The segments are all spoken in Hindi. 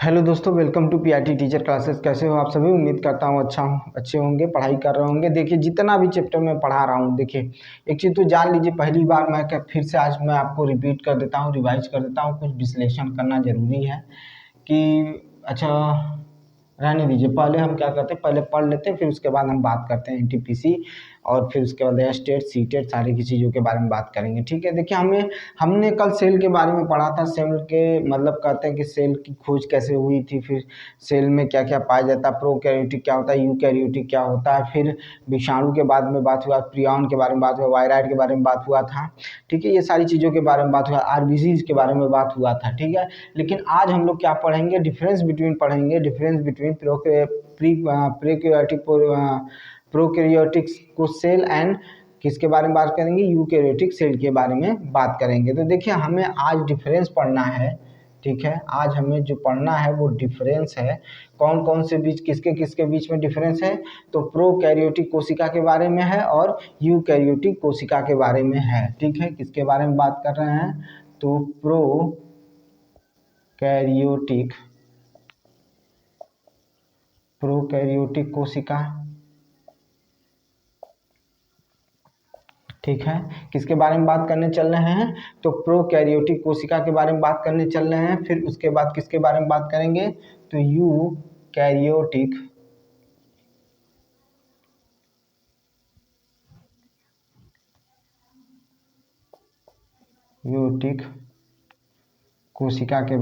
हेलो दोस्तों, welcome to PIT teacher classes. कैसे हो आप सभी? उम्मीद करता हूँ अच्छे होंगे, पढ़ाई कर रहे होंगे। देखिए, जितना भी चैप्टर मैं पढ़ा रहा हूँ, देखिए एक चीज़ तो जान लीजिए, पहली बार मैं फिर से आज मैं आपको रिपीट कर देता हूँ, रिवाइज कर देता हूँ। कुछ विश्लेषण करना जरूरी है कि अच्छा रहने दीजिए। पहले हम क्या करते हैं, पहले पढ़ लेते हैं, फिर उसके बाद हम बात करते हैं एनटीपीसी और फिर उसके बाद स्टेट सीटेट सारी की चीज़ों के बारे में बात करेंगे। ठीक है, देखिए हमने कल सेल के बारे में पढ़ा था। सेल के मतलब कहते हैं कि सेल की खोज कैसे हुई थी, फिर सेल में क्या क्या पाया जाता है, प्रोकैरियोटिक क्या होता है, यूकैरियोटिक क्या होता है, फिर विषाणु के बारे में बात हुआ, प्रियॉन के बारे में बात हुआ, वायराइड के बारे में बात हुआ था। ठीक है, ये सारी चीज़ों के बारे में बात हुआ, आरबीसीज के बारे में बात हुआ था। ठीक है, लेकिन आज हम लोग क्या पढ़ेंगे, डिफरेंस बिटवीन पढ़ेंगे, डिफरेंस बिटवीन प्रोकैरियोटिक्स को सेल एंड किसके बारे में बात करेंगे, यूकैरियोटिक सेल के बारे में बात करेंगे। तो देखिए, हमें आज डिफरेंस पढ़ना है। ठीक है, आज हमें जो पढ़ना है वो डिफरेंस है। कौन कौन से बीच किसके किसके बीच में डिफरेंस है, तो प्रोकैरियोटिक कोशिका के बारे में है और यूकैरियोटिक कोशिका के बारे में है। ठीक है, किसके बारे में बात कर रहे हैं, तो प्रोकैरियोटिक कोशिका। ठीक है, किसके बारे में बात करने चल रहे हैं, तो प्रोकैरियोटिक कोशिका के बारे में बात करने चल रहे हैं। फिर उसके बाद किसके बारे में बात करेंगे, तो यूकैरियोटिक कोशिका के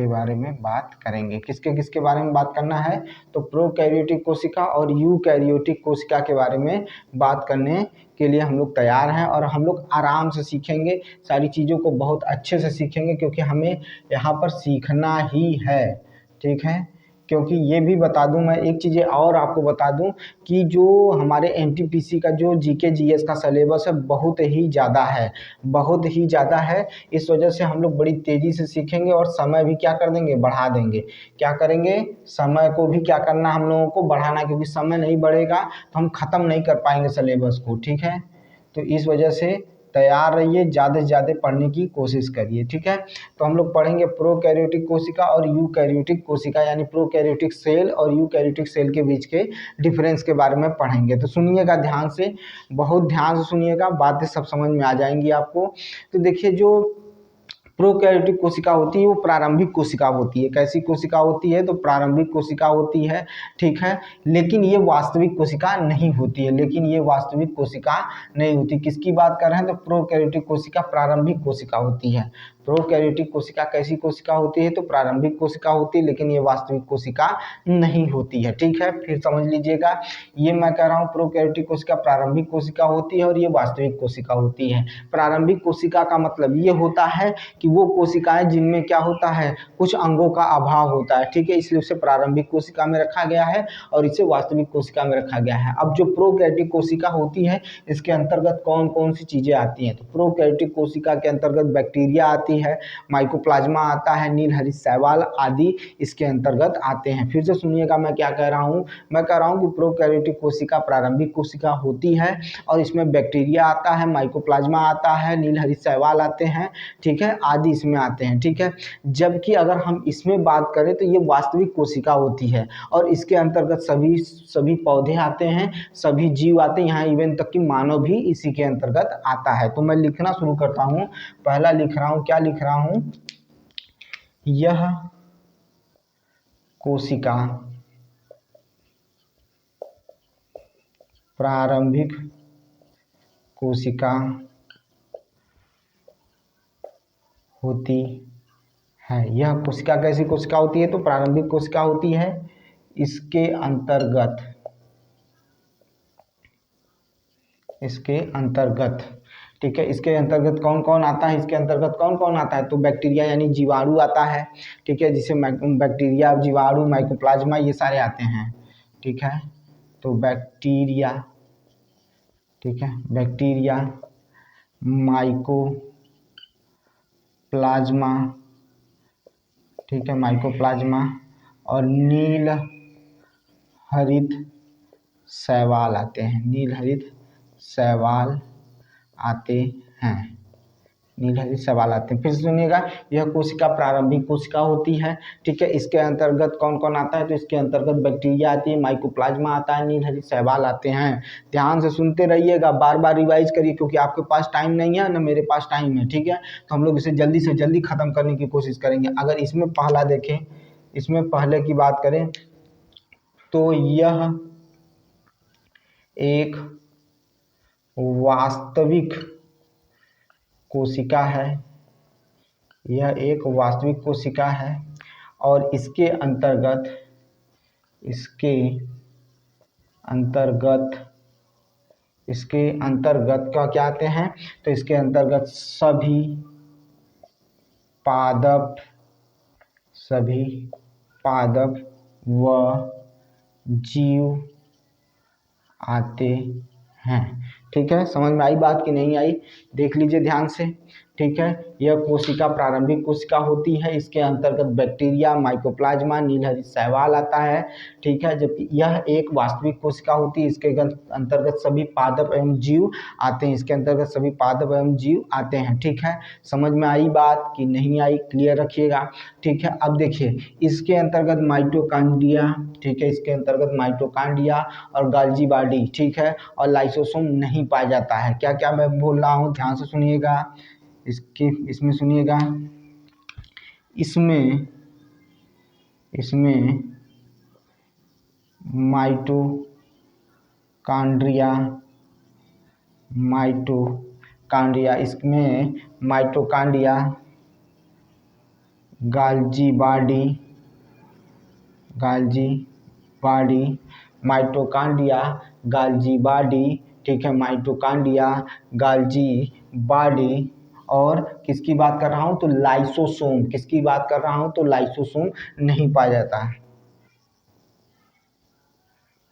बारे में बात करेंगे। किसके किसके बारे में बात करना है, तो प्रोकैरियोटिक कोशिका और यूकैरियोटिक कोशिका के बारे में बात करने के लिए हम लोग तैयार हैं। और हम लोग आराम से सीखेंगे, सारी चीज़ों को बहुत अच्छे से सीखेंगे, क्योंकि हमें यहाँ पर सीखना ही है। ठीक है, क्योंकि ये भी बता दूं मैं, एक चीज़ें और आपको बता दूं कि जो हमारे एनटीपीसी का जो जीके जीएस का सिलेबस है बहुत ही ज़्यादा है, बहुत ही ज़्यादा है। इस वजह से हम लोग बड़ी तेज़ी से सीखेंगे और समय भी क्या कर देंगे, बढ़ा देंगे। क्या करेंगे, समय को भी क्या करना, हम लोगों को बढ़ाना, क्योंकि समय नहीं बढ़ेगा तो हम ख़त्म नहीं कर पाएंगे सिलेबस को। ठीक है, तो इस वजह से तैयार रहिए, ज़्यादा से ज़्यादा पढ़ने की कोशिश करिए। ठीक है, तो हम लोग पढ़ेंगे प्रोकैरियोटिक कोशिका और यूकैरियोटिक कोशिका, यानी प्रोकैरियोटिक सेल और यूकैरियोटिक सेल के बीच के डिफरेंस के बारे में पढ़ेंगे। तो सुनिएगा ध्यान से, बहुत ध्यान से सुनिएगा, बातें सब समझ में आ जाएंगी आपको। तो देखिए, जो प्रोकैरियोटिक कोशिका होती है वो प्रारंभिक कोशिका होती है। कैसी कोशिका होती है, तो प्रारंभिक कोशिका होती है। ठीक है, लेकिन ये वास्तविक कोशिका नहीं होती है, किसकी बात कर रहे हैं, तो प्रोकैरियोटिक कोशिका प्रारंभिक कोशिका होती है। प्रोकैरियोटिक कोशिका कैसी कोशिका होती है, तो प्रारंभिक कोशिका होती है, लेकिन ये वास्तविक कोशिका नहीं होती है। ठीक है, फिर समझ लीजिएगा, ये मैं कह रहा हूँ प्रोकैरियोटिक कोशिका प्रारंभिक कोशिका होती है और ये वास्तविक कोशिका होती है। प्रारंभिक कोशिका का मतलब ये होता है कि वो कोशिकाएं जिनमें क्या होता है, कुछ अंगों का अभाव होता है। ठीक है, इसलिए उसे प्रारंभिक कोशिका में रखा गया है और इसे वास्तविक कोशिका में रखा गया है। अब जो प्रोकैरियोटिक कोशिका होती है, इसके अंतर्गत कौन कौन सी चीजें आती हैं, तो प्रोकैरियोटिक कोशिका के अंतर्गत बैक्टीरिया आती है, माइकोप्लाज्मा आता है, नील हरित शैवाल आदि इसके अंतर्गत आते हैं। फिर से सुनिएगा मैं क्या कह रहा हूँ, मैं कह रहा हूँ कि प्रोकैरियोटिक कोशिका प्रारंभिक कोशिका होती है और इसमें बैक्टीरिया आता है, माइकोप्लाज्मा आता है, नील हरित शैवाल आते हैं। ठीक है, आदि इसमें आते हैं। ठीक है, जबकि अगर हम इसमें बात करें तो ये वास्तविक कोशिका होती है और इसके अंतर्गत सभी पौधे आते हैं, सभी जीव आते हैं, यहाँ इवन तक कि मानव भी इसी के अंतर्गत आता है। तो मैं लिखना शुरू करता हूँ, पहला लिख रहा हूँ, क्या लिख रहा हूँ, यह कोशिका प्रारंभिक कोशिका होती है। यह कोशिका कैसी कोशिका होती है, तो प्रारंभिक कोशिका होती है। इसके अंतर्गत ठीक है, इसके अंतर्गत कौन कौन आता है, इसके अंतर्गत कौन कौन आता है, तो बैक्टीरिया यानी जीवाणु आता है। ठीक है, जिसे बैक्टीरिया, जीवाणु, माइकोप्लाज्मा ये सारे आते हैं। ठीक है, तो बैक्टीरिया, ठीक है, बैक्टीरिया, माइकोप्लाज्मा, ठीक है, माइकोप्लाज्मा और नील हरित शैवाल आते हैं, नील हरित शैवाल आते हैं। नीलहरी सवाल आते हैं। फिर सुनिएगा, यह कोशिका प्रारंभिक कोशिका होती है, ठीक है। इसके अंतर्गत कौन कौन आता है, तो इसके अंतर्गत बैक्टीरिया आती है, माइकोप्लाज्मा आता है, नीलहरी शैवाल आते हैं। ध्यान से सुनते रहिएगा, बार बार रिवाइज करिए, क्योंकि आपके पास टाइम नहीं है ना मेरे पास टाइम है, ठीक है। तो हम लोग इसे जल्दी से जल्दी खत्म करने की कोशिश करेंगे। अगर इसमें पहला देखें, इसमें पहले की बात करें तो यह एक वास्तविक कोशिका है, यह एक वास्तविक कोशिका है, और इसके अंतर्गत क्या क्या आते हैं, तो इसके अंतर्गत सभी पादप व जीव आते हैं, ठीक है। समझ में आई बात कि नहीं आई, देख लीजिए ध्यान से, ठीक है। यह कोशिका प्रारंभिक कोशिका होती है, इसके अंतर्गत बैक्टीरिया, माइकोप्लाज्मा, नीलहरी शैवाल आता है, ठीक है। जबकि यह एक वास्तविक कोशिका होती है, इसके अंतर्गत सभी पादप एवं जीव आते हैं, इसके अंतर्गत सभी पादप एवं जीव आते हैं, ठीक है। समझ में आई बात कि नहीं आई, क्लियर रखिएगा, ठीक है। अब देखिए, इसके अंतर्गत माइटोकॉन्ड्रिया, ठीक है, इसके अंतर्गत माइटोकॉन्ड्रिया और गाल्जी बॉडी, ठीक है, और लाइसोसोम नहीं पाया जाता है। क्या क्या मैं बोल रहा हूँ, ध्यान से सुनिएगा, इसमें सुनिएगा, इसमें माइटोकॉन्ड्रिया, इसमें माइटोकॉन्ड्रिया, गाल्जी बॉडी, माइटोकॉन्ड्रिया, गाल्जी बॉडी, ठीक है, माइटोकॉन्ड्रिया, गाल्जी बॉडी, और किसकी बात कर रहा हूँ, तो लाइसोसोम, किसकी बात कर रहा हूँ, तो लाइसोसोम नहीं पाया जाता है,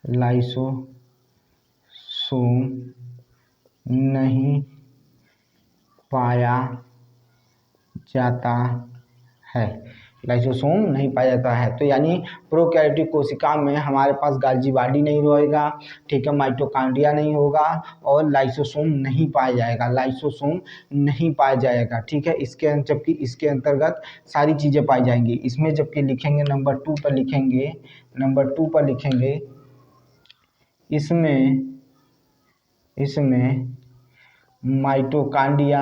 लाइसोसोम नहीं पाया जाता है, लाइसोसोम नहीं पाया जाता है। तो यानी प्रोकैरियोटिक कोशिका में हमारे पास गाल्जी बॉडी नहीं रहेगा, ठीक है, माइटोकॉन्ड्रिया नहीं होगा, और लाइसोसोम नहीं पाया जाएगा, लाइसोसोम नहीं पाया जाएगा, ठीक है। जबकि इसके अंतर्गत सारी चीज़ें पाई जाएंगी। इसमें जबकि लिखेंगे नंबर 2 पर लिखेंगे, इसमें माइटोकॉन्ड्रिया,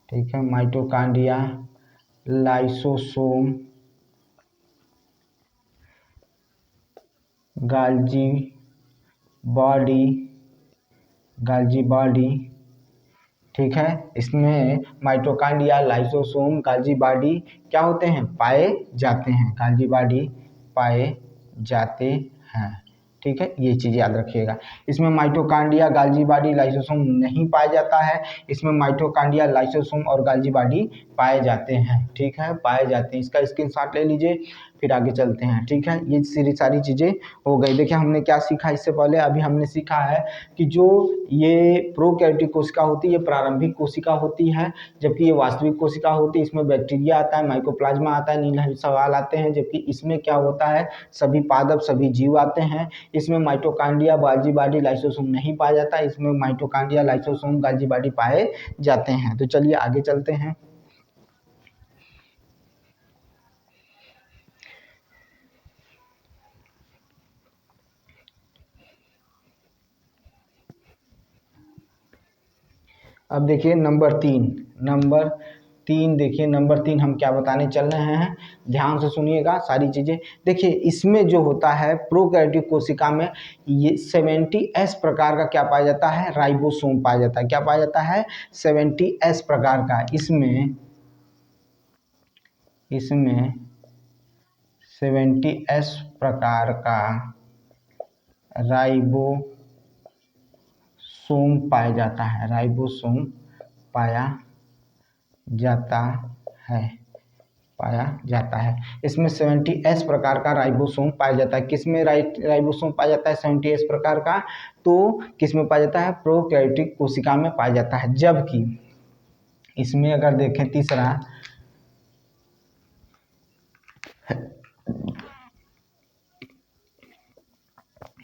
ठीक है, माइटोकॉन्ड्रिया, लाइसोसोम, गाल्जी बॉडी, ठीक है। इसमें माइटोकॉन्ड्रिया, लाइसोसोम, गाल्जी बॉडी क्या होते हैं, पाए जाते हैं, गाल्जी बॉडी पाए जाते हैं, ठीक है। ये चीज़ याद रखिएगा। इसमें माइटोकॉन्ड्रिया, गाल्जी बॉडी, लाइसोसोम नहीं पाया जाता है, इसमें माइटोकॉन्ड्रिया, लाइसोसोम और गाल्जी बॉडी पाए जाते हैं, ठीक है, पाए जाते हैं। इसका स्क्रीनशॉट ले लीजिए, फिर आगे चलते हैं, ठीक है। ये सारी चीज़ें हो गई। देखिए हमने क्या सीखा इससे पहले, अभी हमने सीखा है कि जो ये प्रोकैरियोटिक कोशिका होती है, ये प्रारंभिक कोशिका होती है, जबकि ये वास्तविक कोशिका होती है, इसमें बैक्टीरिया आता है, माइकोप्लाज्मा आता है, नीलहरी शैवाल आते हैं, जबकि इसमें क्या होता है, सभी पादप सभी जीव आते हैं। इसमें माइटोकॉन्ड्रिया, गाल्जी बॉडी, लाइसोसोम नहीं पाया जाता, इसमें माइटोकॉन्ड्रिया, लाइसोसोम, गाल्जी बॉडी पाए जाते हैं। तो चलिए आगे चलते हैं। अब देखिए नंबर तीन देखिए, नंबर 3 हम क्या बताने चल रहे हैं, ध्यान से सुनिएगा सारी चीज़ें। देखिए इसमें जो होता है प्रोकैरियोटिक कोशिका में, ये 70S प्रकार का क्या पाया जाता है, राइबोसोम पाया जाता है। क्या पाया जाता है, 70S प्रकार का। इसमें 70S प्रकार का राइबोसोम पाया जाता है, राइबोसोम पाया जाता है। इसमें 70S प्रकार का राइबोसोम पाया जाता है। किसमें राइबोसोम पाया जाता है 70S प्रकार का, तो किसमें पाया जाता है, प्रोकैरियोटिक कोशिका में पाया जाता है। जबकि इसमें अगर देखें तीसरा,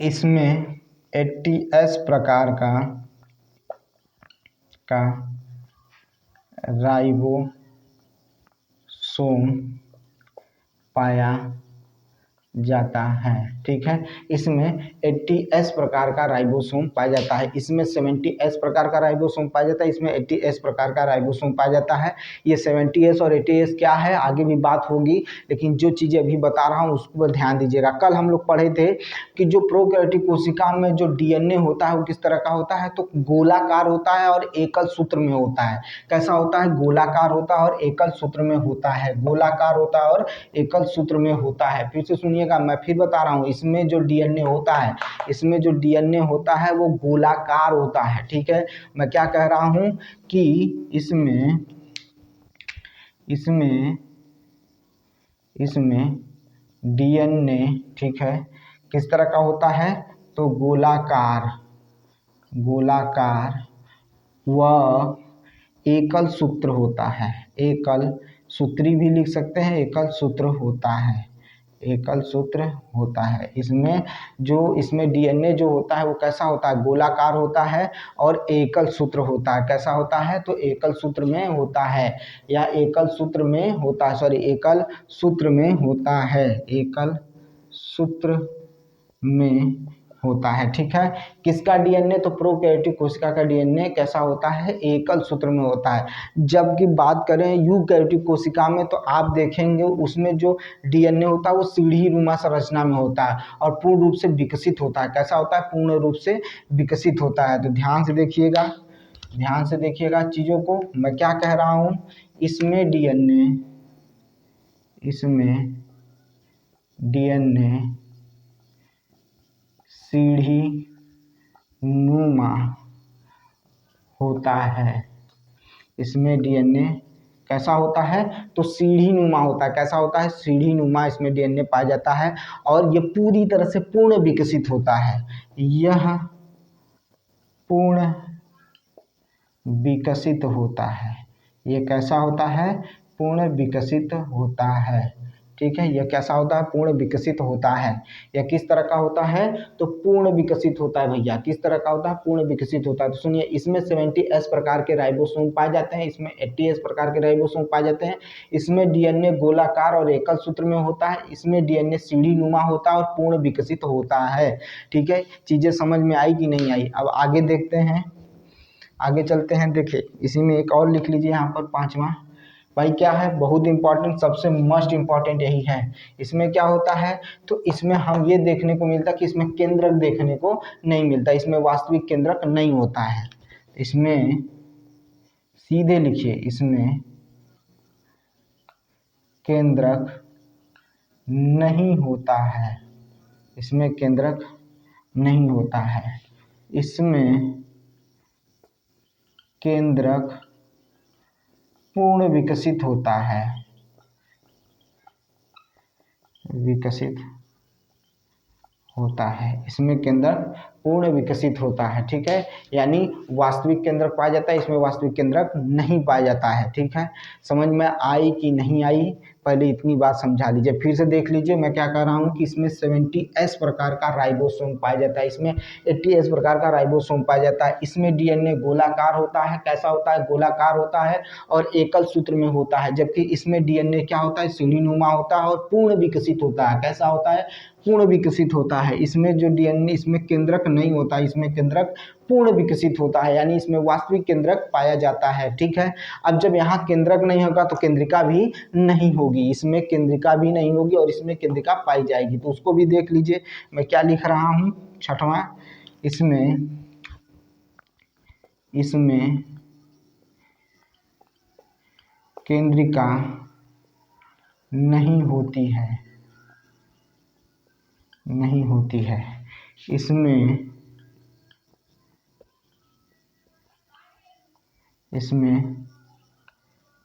इसमें 80S प्रकार का राइबोसोम पाया जाता है। ठीक है, इसमें 80S प्रकार का राइबोसोम पाया जाता है, इसमें 70S प्रकार का राइबोसोम पाया जाता है, इसमें 80S प्रकार का राइबोसोम पाया जाता है। ये 70S और 80S क्या है आगे भी बात होगी, लेकिन जो चीज़ें अभी बता रहा हूँ उस पर ध्यान दीजिएगा। कल हम लोग पढ़े थे कि जो प्रोकैरियोटिक कोशिका में जो DNA होता है वो किस तरह का होता है, तो गोलाकार होता है और एकल सूत्र में होता है। कैसा होता है, गोलाकार होता है और एकल सूत्र में होता है, गोलाकार होता है और एकल सूत्र में होता है। फिर से सुनिएगा, मैं फिर बता रहा हूँ, इसमें जो DNA होता है, इसमें जो DNA होता है वो गोलाकार होता है। ठीक है, मैं क्या कह रहा हूँ कि इसमें DNA, ठीक है, किस तरह का होता है, तो गोलाकार व एकल सूत्र होता है, एकल सूत्री भी लिख सकते हैं, एकल सूत्र होता है, एकल सूत्र होता है। इसमें DNA जो होता है वो कैसा होता है, गोलाकार होता है और एकल सूत्र होता है। कैसा होता है, तो एकल सूत्र में होता है, या एकल सूत्र में होता है, सॉरी एकल सूत्र में होता है, एकल सूत्र में होता है। ठीक है, किसका DNA, तो प्रोकैरियोटिक कोशिका का DNA कैसा होता है, एकल सूत्र में होता है। जबकि बात करें यूकैरियोटिक कोशिका में तो आप देखेंगे उसमें जो DNA होता है वो सीढ़ी नुमा संरचना में होता है और पूर्ण रूप से विकसित होता है। कैसा होता है, पूर्ण रूप से विकसित होता है। तो ध्यान से देखिएगा चीज़ों को, मैं क्या कह रहा हूँ, इसमें DNA सीढ़ी नुमा होता है, इसमें DNA कैसा होता है, तो सीढ़ी नुमा होता है। कैसा होता है, सीढ़ी नुमा इसमें DNA पाया जाता है और ये पूरी तरह से पूर्ण विकसित होता है। यह पूर्ण विकसित होता है, ये कैसा होता है, पूर्ण विकसित होता है। ठीक है, यह कैसा होता है, पूर्ण विकसित होता है। यह किस तरह का होता है, तो पूर्ण विकसित होता है भैया, किस तरह का होता है, पूर्ण विकसित होता है। तो सुनिए, इसमें 70S प्रकार के राइबोसोम पाए जाते हैं, इसमें 80S प्रकार के राइबोसोम पाए जाते हैं। इसमें DNA गोलाकार और एकल सूत्र में होता है, इसमें DNA सीढ़ी नुमा होता है और पूर्ण विकसित होता है। ठीक है, चीज़ें समझ में आई कि नहीं आई। अब आगे देखते हैं, आगे चलते हैं। देखिए, इसी में एक और लिख लीजिए यहाँ पर, पांचवा भाई क्या है, बहुत इंपॉर्टेंट, सबसे मस्ट इंपॉर्टेंट यही है। इसमें क्या होता है, तो इसमें हम ये देखने को मिलता है कि इसमें केंद्रक देखने को नहीं मिलता, इसमें वास्तविक केंद्रक नहीं होता है। इसमें सीधे लिखिए, इसमें केंद्रक नहीं होता है, इसमें केंद्रक नहीं होता है, इसमें केंद्रक पूर्ण विकसित होता है, विकसित होता है, इसमें केंद्रक पूर्ण विकसित होता है। ठीक है, यानी वास्तविक केंद्रक पाया जाता है, इसमें वास्तविक केंद्रक नहीं पाया जाता है। ठीक है, समझ में आई कि नहीं आई, पहले इतनी बात समझा लीजिए। फिर से देख लीजिए, मैं क्या कह रहा हूँ कि इसमें 70S प्रकार का राइबोसोम पाया जाता है, इसमें 80S प्रकार का राइबोसोम पाया जाता है। इसमें DNA गोलाकार होता है, कैसा होता है, गोलाकार होता है और एकल सूत्र में होता है। जबकि इसमें DNA क्या होता है, सीढ़ी नुमा होता है और पूर्ण विकसित होता है। कैसा होता है, पूर्ण विकसित होता है। इसमें जो DNA, इसमें केंद्रक नहीं होता, इसमें केंद्रक पूर्ण विकसित होता है, यानी इसमें वास्तविक केंद्रक पाया जाता है। ठीक है, अब जब यहाँ केंद्रक नहीं होगा तो केंद्रिका भी नहीं होगी, इसमें केंद्रिका भी नहीं होगी और इसमें केंद्रिका पाई जाएगी, तो उसको भी देख लीजिए। मैं क्या लिख रहा हूँ, छठवां, इसमें केंद्रिका नहीं होती है, नहीं होती है, इसमें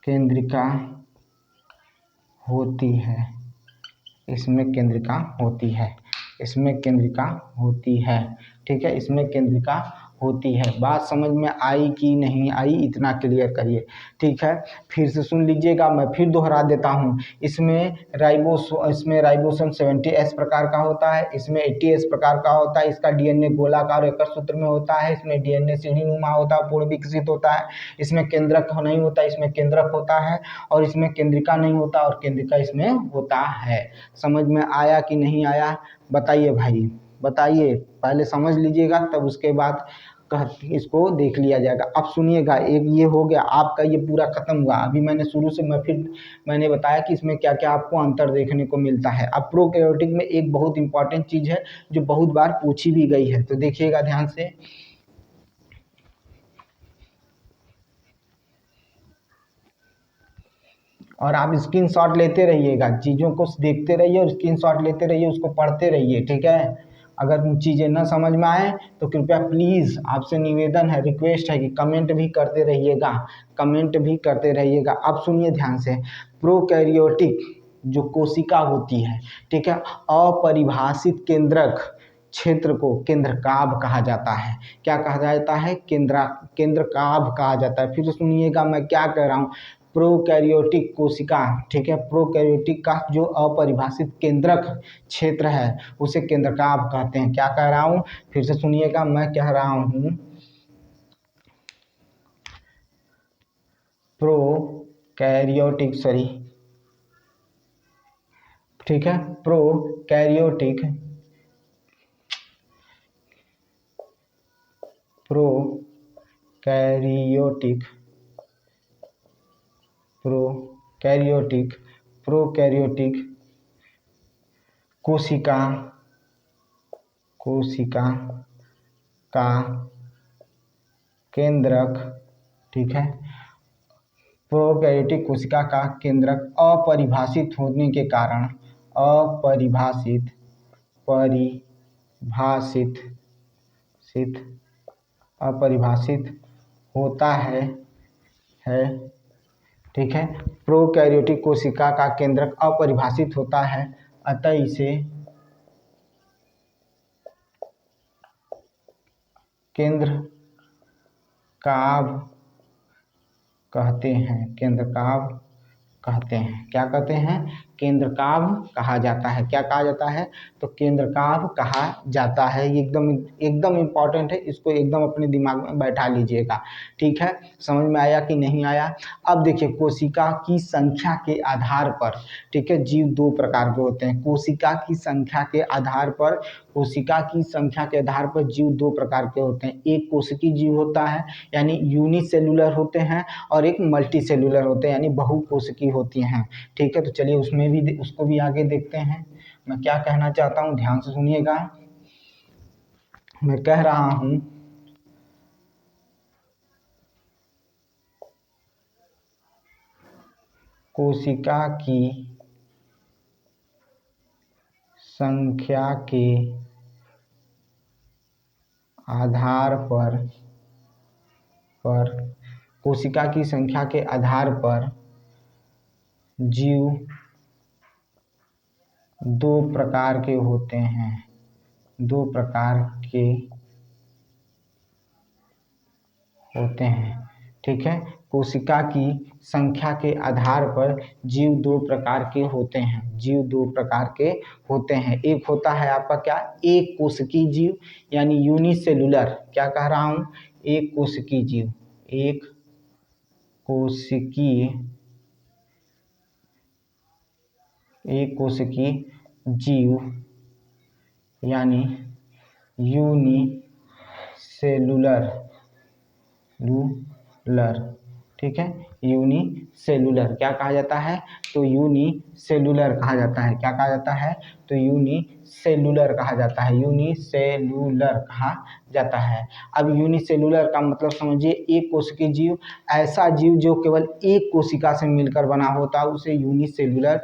केंद्रिका होती है, इसमें केंद्रिका होती है, इसमें केंद्रिका होती है। ठीक है, इसमें केंद्रिका होती है। बात समझ में आई कि नहीं आई, इतना क्लियर करिए। ठीक है, फिर से सुन लीजिएगा, मैं फिर दोहरा देता हूँ। इसमें राइबोसोम 70S प्रकार का होता है, इसमें 80S प्रकार का होता है। इसका डीएनए गोलाकार एकर सूत्र में होता है, इसमें डीएनए सीढ़ीनुमा होता है, पूर्ण विकसित होता है। इसमें केंद्रक नहीं होता, इसमें केंद्रक होता है, और इसमें केंद्रिका नहीं होता और केंद्रिका इसमें होता है। समझ में आया कि नहीं आया, बताइए भाई, बताइए। पहले समझ लीजिएगा, तब उसके बाद इसको देख लिया जाएगा। अब सुनिएगा, एक ये हो गया आपका, ये पूरा खत्म हुआ। अभी मैंने शुरू से मैंने बताया कि इसमें क्या क्या आपको अंतर देखने को मिलता है। अब प्रोकैरियोटिक में एक बहुत इंपॉर्टेंट चीज है जो बहुत बार पूछी भी गई है, तो देखिएगा ध्यान से। और आप स्क्रीनशॉट लेते रहिएगा, चीज़ों को देखते रहिए और स्क्रीनशॉट लेते रहिए, उसको पढ़ते रहिए। ठीक है, अगर चीज़ें न समझ में आए तो कृपया प्लीज़ आपसे निवेदन है, रिक्वेस्ट है कि कमेंट भी करते रहिएगा, कमेंट भी करते रहिएगा। अब सुनिए ध्यान से, प्रोकैरियोटिक जो कोशिका होती है, ठीक है, अपरिभाषित केंद्रक क्षेत्र को केंद्रकाभ कहा जाता है। क्या कहा जाता है? केंद्रकाभ कहा जाता है। फिर से सुनिएगा मैं क्या कह रहा हूँ। प्रोकैरियोटिक कोशिका, ठीक है, प्रोकैरियोटिक का जो अपरिभाषित केंद्रक क्षेत्र है उसे केंद्रकाभ कहते हैं। क्या कह रहा हूँ? फिर से सुनिएगा, मैं कह रहा हूँ प्रोकैरियोटिक, सॉरी, ठीक है, प्रोकैरियोटिक प्रोकैरियोटिक कोशिका का केंद्रक, ठीक है, प्रोकैरियोटिक कोशिका का केंद्रक अपरिभाषित होने के कारण, अपरिभाषित होता है, ठीक है, प्रोकैरियोटिक कोशिका का केंद्रक अपरिभाषित होता है, अतः इसे केंद्रकाभ कहते हैं। केंद्रकाभ कहते हैं। क्या कहते हैं? केंद्रकाभ कहा जाता है। क्या कहा जाता है? तो केंद्रकाभ कहा जाता है। ये एकदम इम्पॉर्टेंट है, इसको एकदम अपने दिमाग में बैठा लीजिएगा। ठीक है, समझ में आया कि नहीं आया? अब देखिए, कोशिका की संख्या के आधार पर, ठीक है, जीव दो प्रकार के होते हैं। कोशिका की संख्या के आधार पर जीव दो प्रकार के होते हैं। एक कोशिकीय जीव होता है, यानी यूनिसेलुलर होते हैं, और एक मल्टी सेलुलर होते हैं, यानी बहुकोशिकीय होती हैं। ठीक है, तो चलिए उसको भी आगे देखते हैं। मैं क्या कहना चाहता हूँ, ध्यान से सुनिएगा। मैं कह रहा हूँ कोशिका की संख्या के आधार पर कोशिका की संख्या के आधार पर जीव दो प्रकार के होते हैं। ठीक है, कोशिका की संख्या के आधार पर जीव दो प्रकार के होते हैं। एक होता है आपका क्या? एक कोशिकीय जीव, यानी यूनिसेलुलर। क्या कह रहा हूँ? एक कोशिकीय जीव, एक कोशिकीय जीव, यानी यूनिसेलुलर, ठीक है, यूनिसेलुलर। क्या कहा जाता है? तो यूनिसेलुलर कहा जाता है। क्या कहा जाता है? तो यूनिसेलुलर कहा जाता है। अब यूनिसेलुलर का मतलब समझिए, एक कोशिकीय जीव, ऐसा जीव जो केवल एक कोशिका से मिलकर बना होता है उसे यूनिसेलुलर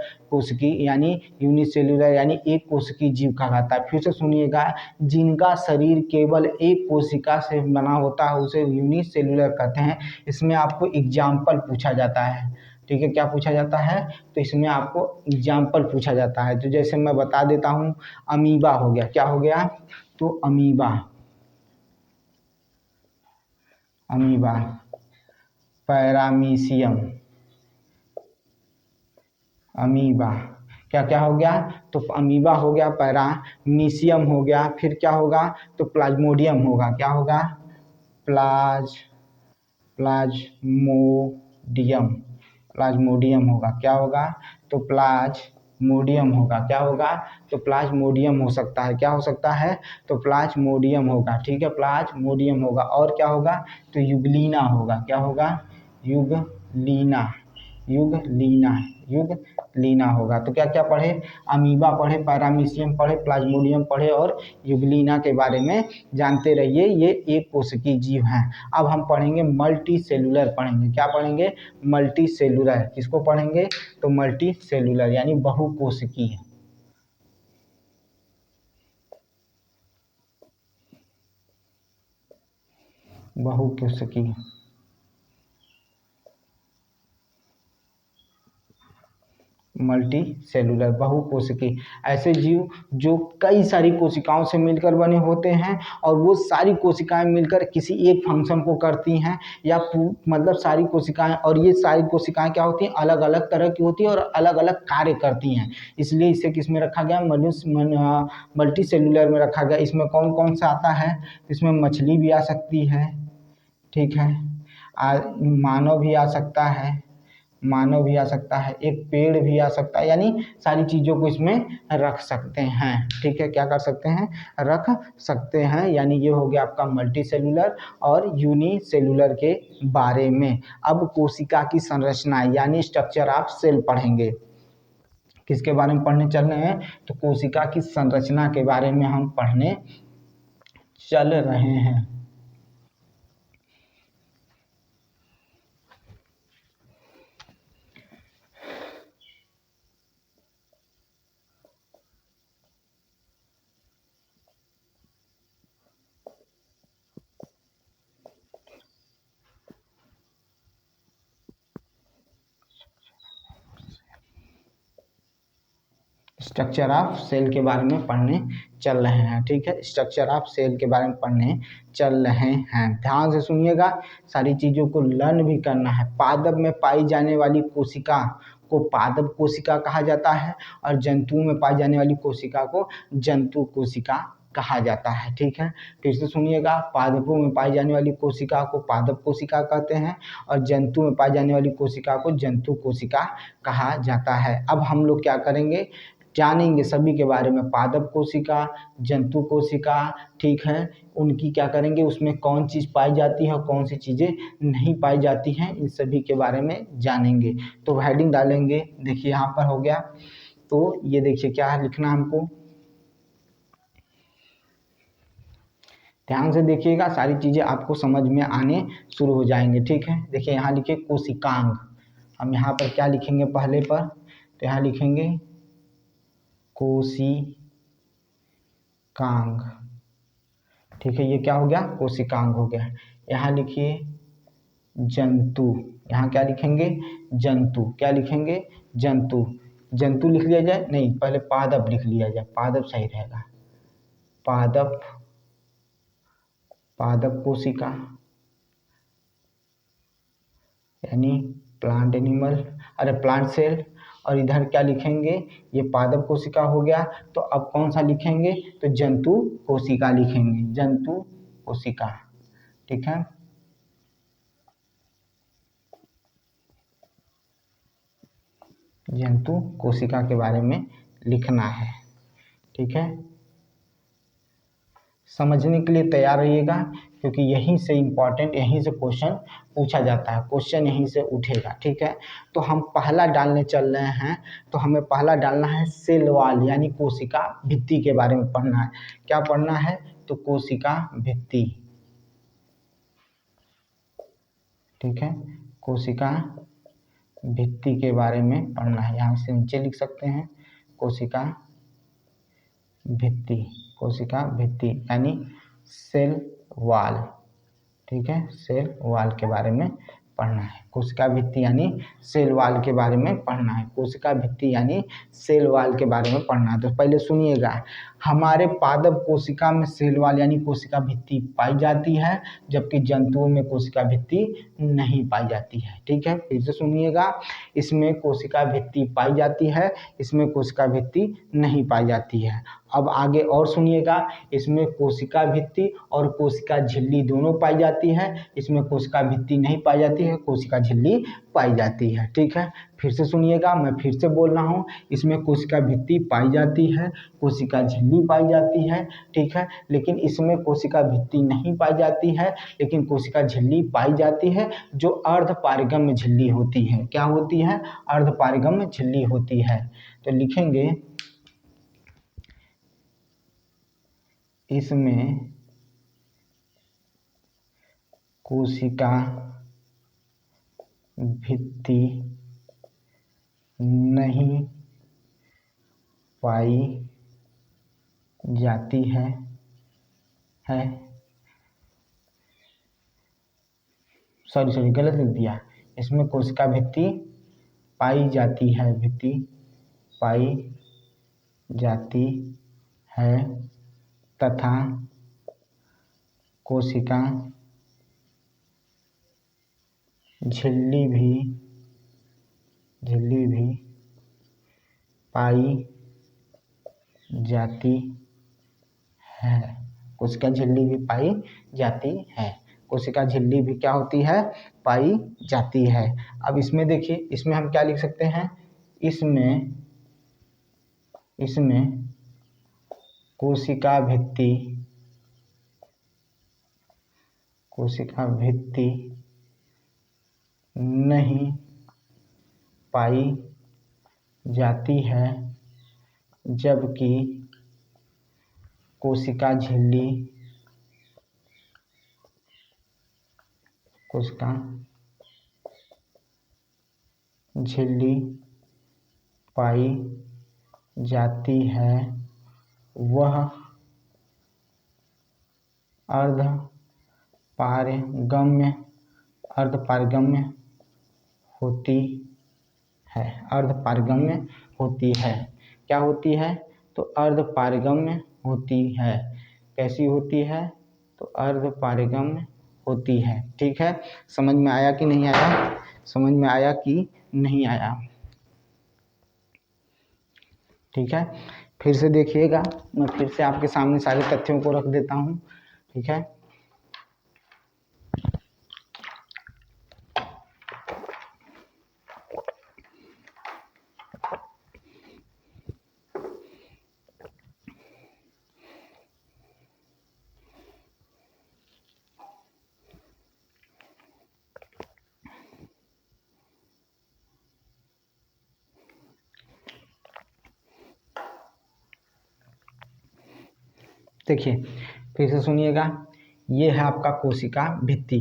यानी एक कोशिकीय जीव कहलाता है। फिर से सुनिएगा, जिनका शरीर केवल एक कोशिका से बना होता है उसे यूनिसेलुलर कहते हैं। इसमें आपको एग्जाम्पल पूछा जाता है। ठीक है, क्या पूछा जाता है? तो इसमें आपको एग्जाम्पल पूछा जाता है। तो जैसे मैं बता देता हूँ, अमीबा हो गया। क्या हो गया? तो अमीबा, अमीबा, पैरामीशियम, अमीबा, क्या क्या हो गया? तो अमीबा हो गया, पैरामीशियम हो गया, फिर क्या होगा? तो प्लाज्मोडियम होगा। क्या होगा? प्लाज्मोडियम, प्लाज्मोडियम होगा। क्या होगा? तो प्लाज्मोडियम होगा। क्या होगा? तो प्लाज्मोडियम हो सकता है। क्या हो सकता है? तो प्लाज्मोडियम होगा। ठीक है, प्लाज्मोडियम होगा। और क्या होगा? तो युगलीना होगा। क्या होगा? युगलीना, युगलीना, युगलीना होगा। तो क्या क्या पढ़े? अमीबा पढ़े, पैरामीशियम पढ़े, प्लाज्मोडियम पढ़े और युगलीना के बारे में जानते रहिए। ये एक कोशिकीय जीव हैं। अब हम पढ़ेंगे मल्टी सेलुलर पढ़ेंगे। क्या पढ़ेंगे? Multi cellular. किसको पढ़ेंगे? तो मल्टी सेलुलर यानी बहुकोशिकीय। बहुकोशिकीय, मल्टी सेलुलर, बहुकोशिकीय, ऐसे जीव जो कई सारी कोशिकाओं से मिलकर बने होते हैं और वो सारी कोशिकाएं मिलकर किसी एक फंक्शन को करती हैं या मतलब सारी कोशिकाएं, और ये सारी कोशिकाएं क्या होती हैं? अलग अलग तरह की होती हैं और अलग अलग कार्य करती हैं। इसलिए इसे किस में रखा गया? मल्टी सेलुलर में रखा गया। इसमें कौन कौन सा आता है? इसमें मछली भी आ सकती है, ठीक है, मानव भी आ सकता है, मानव भी आ सकता है, एक पेड़ भी आ सकता है, यानी सारी चीज़ों को इसमें रख सकते हैं। ठीक है, क्या कर सकते हैं? रख सकते हैं। यानी ये हो गया आपका मल्टी सेलुलर और यूनिसेलुलर के बारे में। अब कोशिका की संरचना यानी स्ट्रक्चर ऑफ सेल पढ़ेंगे। किसके बारे में पढ़ने चल रहे हैं? तो कोशिका की संरचना के बारे में हम पढ़ने चल रहे हैं। स्ट्रक्चर ऑफ सेल के बारे में पढ़ने चल रहे हैं। ठीक है, स्ट्रक्चर ऑफ सेल के बारे में पढ़ने चल रहे हैं। ध्यान से सुनिएगा, सारी चीज़ों को लर्न भी करना है। पादप में पाई जाने वाली कोशिका को पादप कोशिका कहा जाता है और जंतु में पाई जाने वाली कोशिका को जंतु कोशिका कहा जाता है। ठीक है, फिर से सुनिएगा, पादपों में पाई जाने वाली कोशिका को पादप कोशिका कहते हैं और जंतु में पाई जाने वाली कोशिका को जंतु कोशिका कहा जाता है। अब हम लोग क्या करेंगे? जानेंगे सभी के बारे में, पादप कोशिका, जंतु कोशिका, ठीक है, उनकी क्या करेंगे, उसमें कौन चीज़ पाई जाती है और कौन सी चीज़ें नहीं पाई जाती हैं, इन सभी के बारे में जानेंगे। तो हेडिंग डालेंगे, देखिए यहाँ पर हो गया। तो ये देखिए क्या लिखना हमको, ध्यान से देखिएगा, सारी चीज़ें आपको समझ में आने शुरू हो जाएंगे। ठीक है, देखिए यहाँ लिखिए कोशिकांग। हम यहाँ पर क्या लिखेंगे पहले पर? तो यहाँ लिखेंगे कोशिकांग। ठीक है, ये क्या हो गया? कोशिकांग हो गया। यहाँ लिखिए जंतु। यहाँ क्या लिखेंगे? जंतु। क्या लिखेंगे? जंतु। जंतु लिख लिया जाए? नहीं, पहले पादप लिख लिया जाए, पादप सही रहेगा। पादप, पादप कोशिका यानी प्लांट एनिमल, अरे प्लांट सेल। और इधर क्या लिखेंगे? ये पादप कोशिका हो गया। तो अब कौन सा लिखेंगे? तो जंतु कोशिका लिखेंगे, जंतु कोशिका। ठीक है, जंतु कोशिका के बारे में लिखना है। ठीक है, समझने के लिए तैयार रहिएगा, क्योंकि यहीं से इम्पॉर्टेंट, यहीं से क्वेश्चन पूछा जाता है, क्वेश्चन यहीं से उठेगा। ठीक है, तो हम पहला डालने चल रहे हैं। तो हमें पहला डालना है सेल वॉल यानी कोशिका भित्ति के बारे में पढ़ना है। क्या पढ़ना है? तो कोशिका भित्ति। ठीक है, कोशिका भित्ति के बारे में पढ़ना है। यहाँ से नीचे लिख सकते हैं कोशिका भित्ति, कोशिका भित्ति यानी सेल वॉल। ठीक है, सेल वॉल के बारे में पढ़ना है। कोशिका भित्ति यानी सेल वॉल के बारे में पढ़ना है। कोशिका भित्ति यानी सेल वॉल के बारे में पढ़ना है। तो पहले सुनिएगा, हमारे पादप कोशिका में सेल वॉल यानी कोशिका भित्ति पाई जाती है, जबकि जंतुओं में कोशिका भित्ति नहीं पाई जाती है। ठीक है, फिर से सुनिएगा, इसमें कोशिका भित्ति पाई जाती है, इसमें कोशिका भित्ति नहीं पाई जाती है। अब आगे और सुनिएगा, इसमें कोशिका भित्ति और कोशिका झिल्ली दोनों पाई जाती है, इसमें कोशिका भित्ति नहीं पाई जाती है, कोशिका झिल्ली पाई जाती है। ठीक है, फिर से सुनिएगा, मैं फिर से बोल रहा हूँ, इसमें कोशिका भित्ति पाई जाती है, कोशिका झिल्ली पाई जाती है। ठीक है, लेकिन इसमें कोशिका भित्ति नहीं पाई जाती है, लेकिन कोशिका झिल्ली पाई जाती है, जो अर्धपारगम्य झिल्ली होती है। क्या होती है? अर्धपारगम्य झिल्ली होती है। तो लिखेंगे, इसमें कोशिका भित्ति नहीं पाई जाती है सॉरी गलत लिख दिया। इसमें कोशिका भित्ति पाई जाती है, भित्ति पाई जाती है तथा कोशिका झिल्ली भी पाई जाती है। कोशिका झिल्ली भी पाई जाती है। कोशिका झिल्ली भी क्या होती है? पाई जाती है। अब इसमें देखिए, इसमें हम क्या लिख सकते हैं? इसमें कोशिका भित्ति नहीं पाई जाती है, जबकि कोशिका झिल्ली पाई जाती है। वह अर्धपारगम्य होती है। अर्धपारगम्य होती है। क्या होती है? तो अर्धपारगम्य होती है। कैसी होती है? तो अर्धपारगम्य होती है। ठीक है, समझ में आया कि नहीं आया? समझ में आया कि नहीं आया? ठीक है, फिर से देखिएगा, मैं फिर से आपके सामने सारे तथ्यों को रख देता हूँ। ठीक है, देखिए फिर से सुनिएगा, ये है आपका कोशिका भित्ति।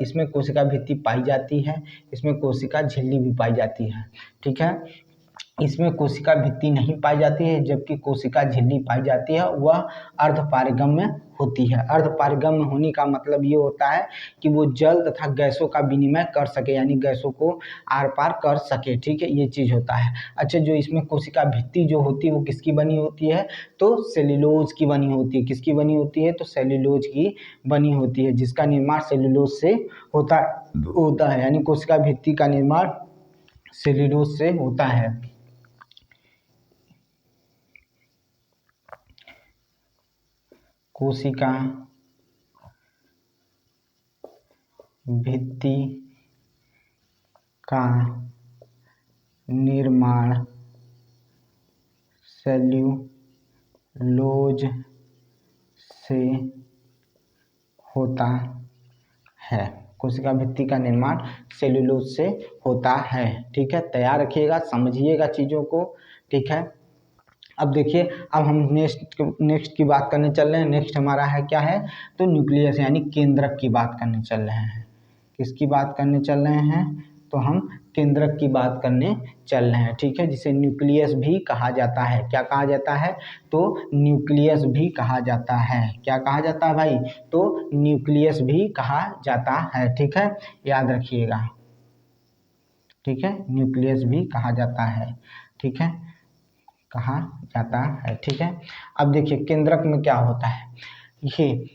इसमें कोशिका भित्ति पाई जाती है, इसमें कोशिका झिल्ली भी पाई जाती है। ठीक है, इसमें कोशिका भित्ति नहीं पाई जाती है, जबकि कोशिका झिल्ली पाई जाती है, वह अर्धपारगम्य होती है। अर्धपारगम्य होने का मतलब ये होता है कि वो जल तथा गैसों का विनिमय कर सके, यानी गैसों को आर पार कर सके। ठीक है, ये चीज़ होता है। अच्छा, जो इसमें कोशिका भित्ति जो होती है वो किसकी बनी होती है? तो सेल्यूलोज की बनी होती है। किसकी बनी होती है? तो सेल्यूलोज की बनी होती है, जिसका निर्माण सेल्यूलोज से होता है। यानी कोशिका भित्ति का निर्माण सेल्यूलोज से होता है। कोशिका भित्ति का निर्माण सेल्यूलोज से होता है। कोशिका भित्ति का निर्माण सेल्यूलोज से होता है। ठीक है, तैयार रखिएगा, समझिएगा चीज़ों को। ठीक है, अब देखिए, अब हम नेक्स्ट की बात करने चल रहे हैं। नेक्स्ट हमारा है क्या है? तो न्यूक्लियस यानी केंद्रक की बात करने चल रहे हैं। किसकी बात करने चल रहे हैं? तो हम केंद्रक की बात करने चल रहे हैं। ठीक है, जिसे न्यूक्लियस भी कहा जाता है। क्या कहा जाता है? तो न्यूक्लियस भी कहा जाता है। क्या कहा जाता है भाई? तो न्यूक्लियस भी कहा जाता है। ठीक है, याद रखिएगा। ठीक है, न्यूक्लियस भी कहा जाता है। ठीक है, कहा जाता है। ठीक है, अब देखिए केंद्रक में क्या होता है। ये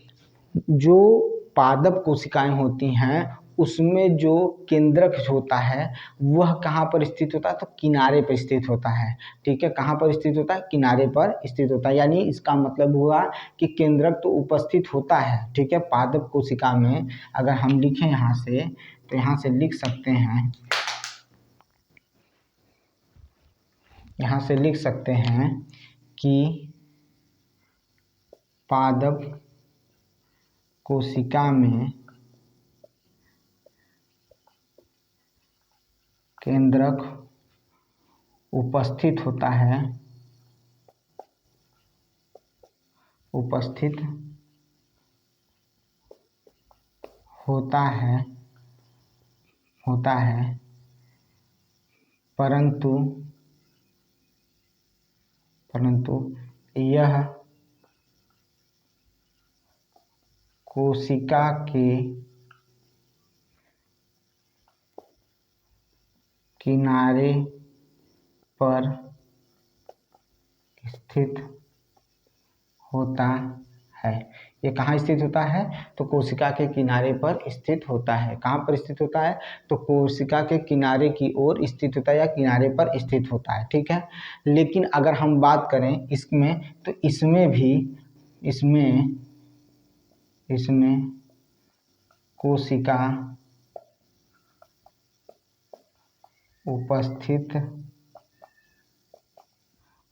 जो पादप कोशिकाएं होती हैं उसमें जो केंद्रक होता है वह कहाँ पर स्थित होता है, तो किनारे पर स्थित होता है। ठीक है, कहाँ पर स्थित होता है, किनारे पर स्थित होता है। यानी इसका मतलब हुआ कि केंद्रक तो उपस्थित होता है। ठीक है, पादप कोशिका में अगर हम लिखें यहाँ से, तो यहाँ से लिख सकते हैं, यहाँ से लिख सकते हैं कि पादप कोशिका में केंद्रक उपस्थित होता है, उपस्थित होता है, होता है, परंतु परंतु यह कोशिका के किनारे पर स्थित होता है। ये कहाँ स्थित होता है, तो कोशिका के किनारे पर स्थित होता है। कहाँ पर स्थित होता है, तो कोशिका के किनारे की ओर स्थित होता है या किनारे पर स्थित होता है। ठीक है, लेकिन अगर हम बात करें इसमें, तो इसमें भी इसमें इसमें कोशिका उपस्थित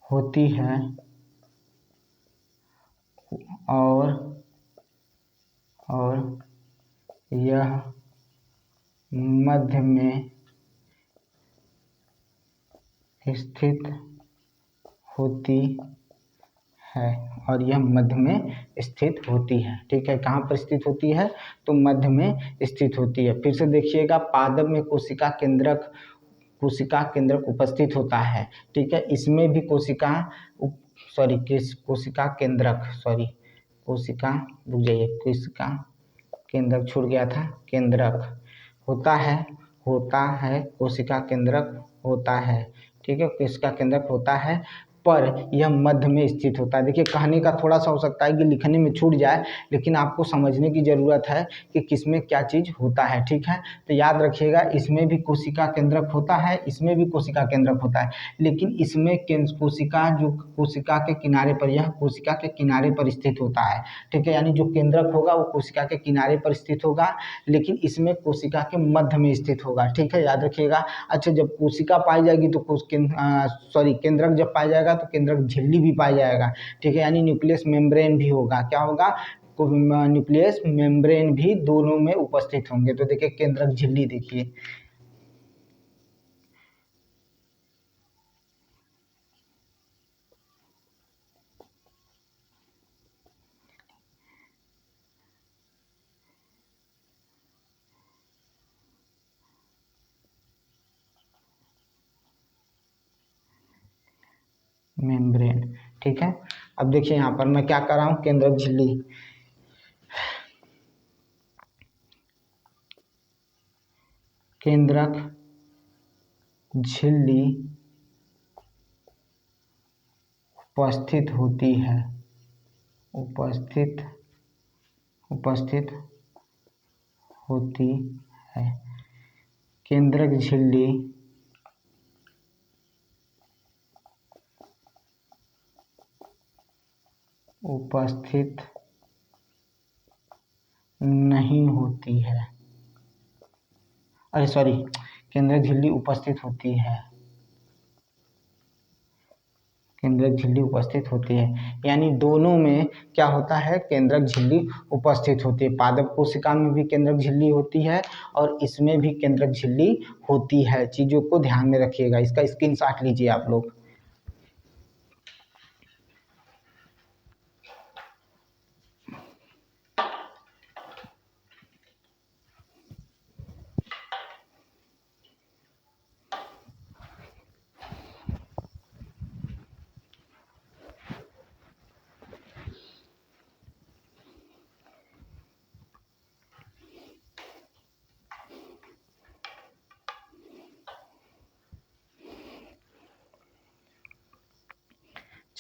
होती है और यह मध्य में स्थित होती है, और यह मध्य में स्थित होती है। ठीक है, कहाँ पर स्थित होती है, तो मध्य में स्थित होती है। फिर से देखिएगा, पादप में कोशिका केंद्रक उपस्थित होता है। ठीक है, इसमें भी कोशिका कोशिका रुक जाइए, कोशिका केंद्रक छूट गया था, केंद्रक होता है, कोशिका केंद्रक होता है। ठीक है, कोशिका केंद्रक होता है, पर यह मध्य में स्थित होता है। देखिए, कहने का थोड़ा सा हो सकता है कि लिखने में छूट जाए, लेकिन आपको समझने की ज़रूरत है कि किसमें क्या चीज़ होता है। ठीक है, तो याद रखिएगा, इसमें भी कोशिका केंद्रक होता है, इसमें भी कोशिका केंद्रक होता है, लेकिन इसमें कोशिका के किनारे पर, यह कोशिका के किनारे पर स्थित होता है। ठीक है, यानी जो केंद्रक होगा वो कोशिका के किनारे पर स्थित होगा, लेकिन इसमें कोशिका के मध्य में स्थित होगा। ठीक है, याद रखिएगा। अच्छा, जब कोशिका पाई जाएगी तो केंद्रक जब पाया जाएगा तो केंद्रक झिल्ली भी पाया जाएगा। ठीक है, यानी न्यूक्लियस मेम्ब्रेन भी होगा। क्या होगा, न्यूक्लियस मेम्ब्रेन भी दोनों में उपस्थित होंगे। तो देखिए केंद्रक झिल्ली, देखिए मेम्ब्रेन। ठीक है, अब देखिए यहाँ पर मैं क्या कर रहा हूँ, केंद्रक झिल्ली, केंद्रक झिल्ली उपस्थित होती है, उपस्थित होती है। केंद्रक झिल्ली उपस्थित नहीं होती है, अरे सॉरी, केंद्रक झिल्ली उपस्थित होती है, केंद्रक झिल्ली उपस्थित होती है। यानी दोनों में क्या होता है, केंद्रक झिल्ली उपस्थित होती है। पादप कोशिका में भी केंद्रक झिल्ली होती है और इसमें भी केंद्रक झिल्ली होती है। चीज़ों को ध्यान में रखिएगा, इसका स्क्रीनशॉट लीजिए आप लोग।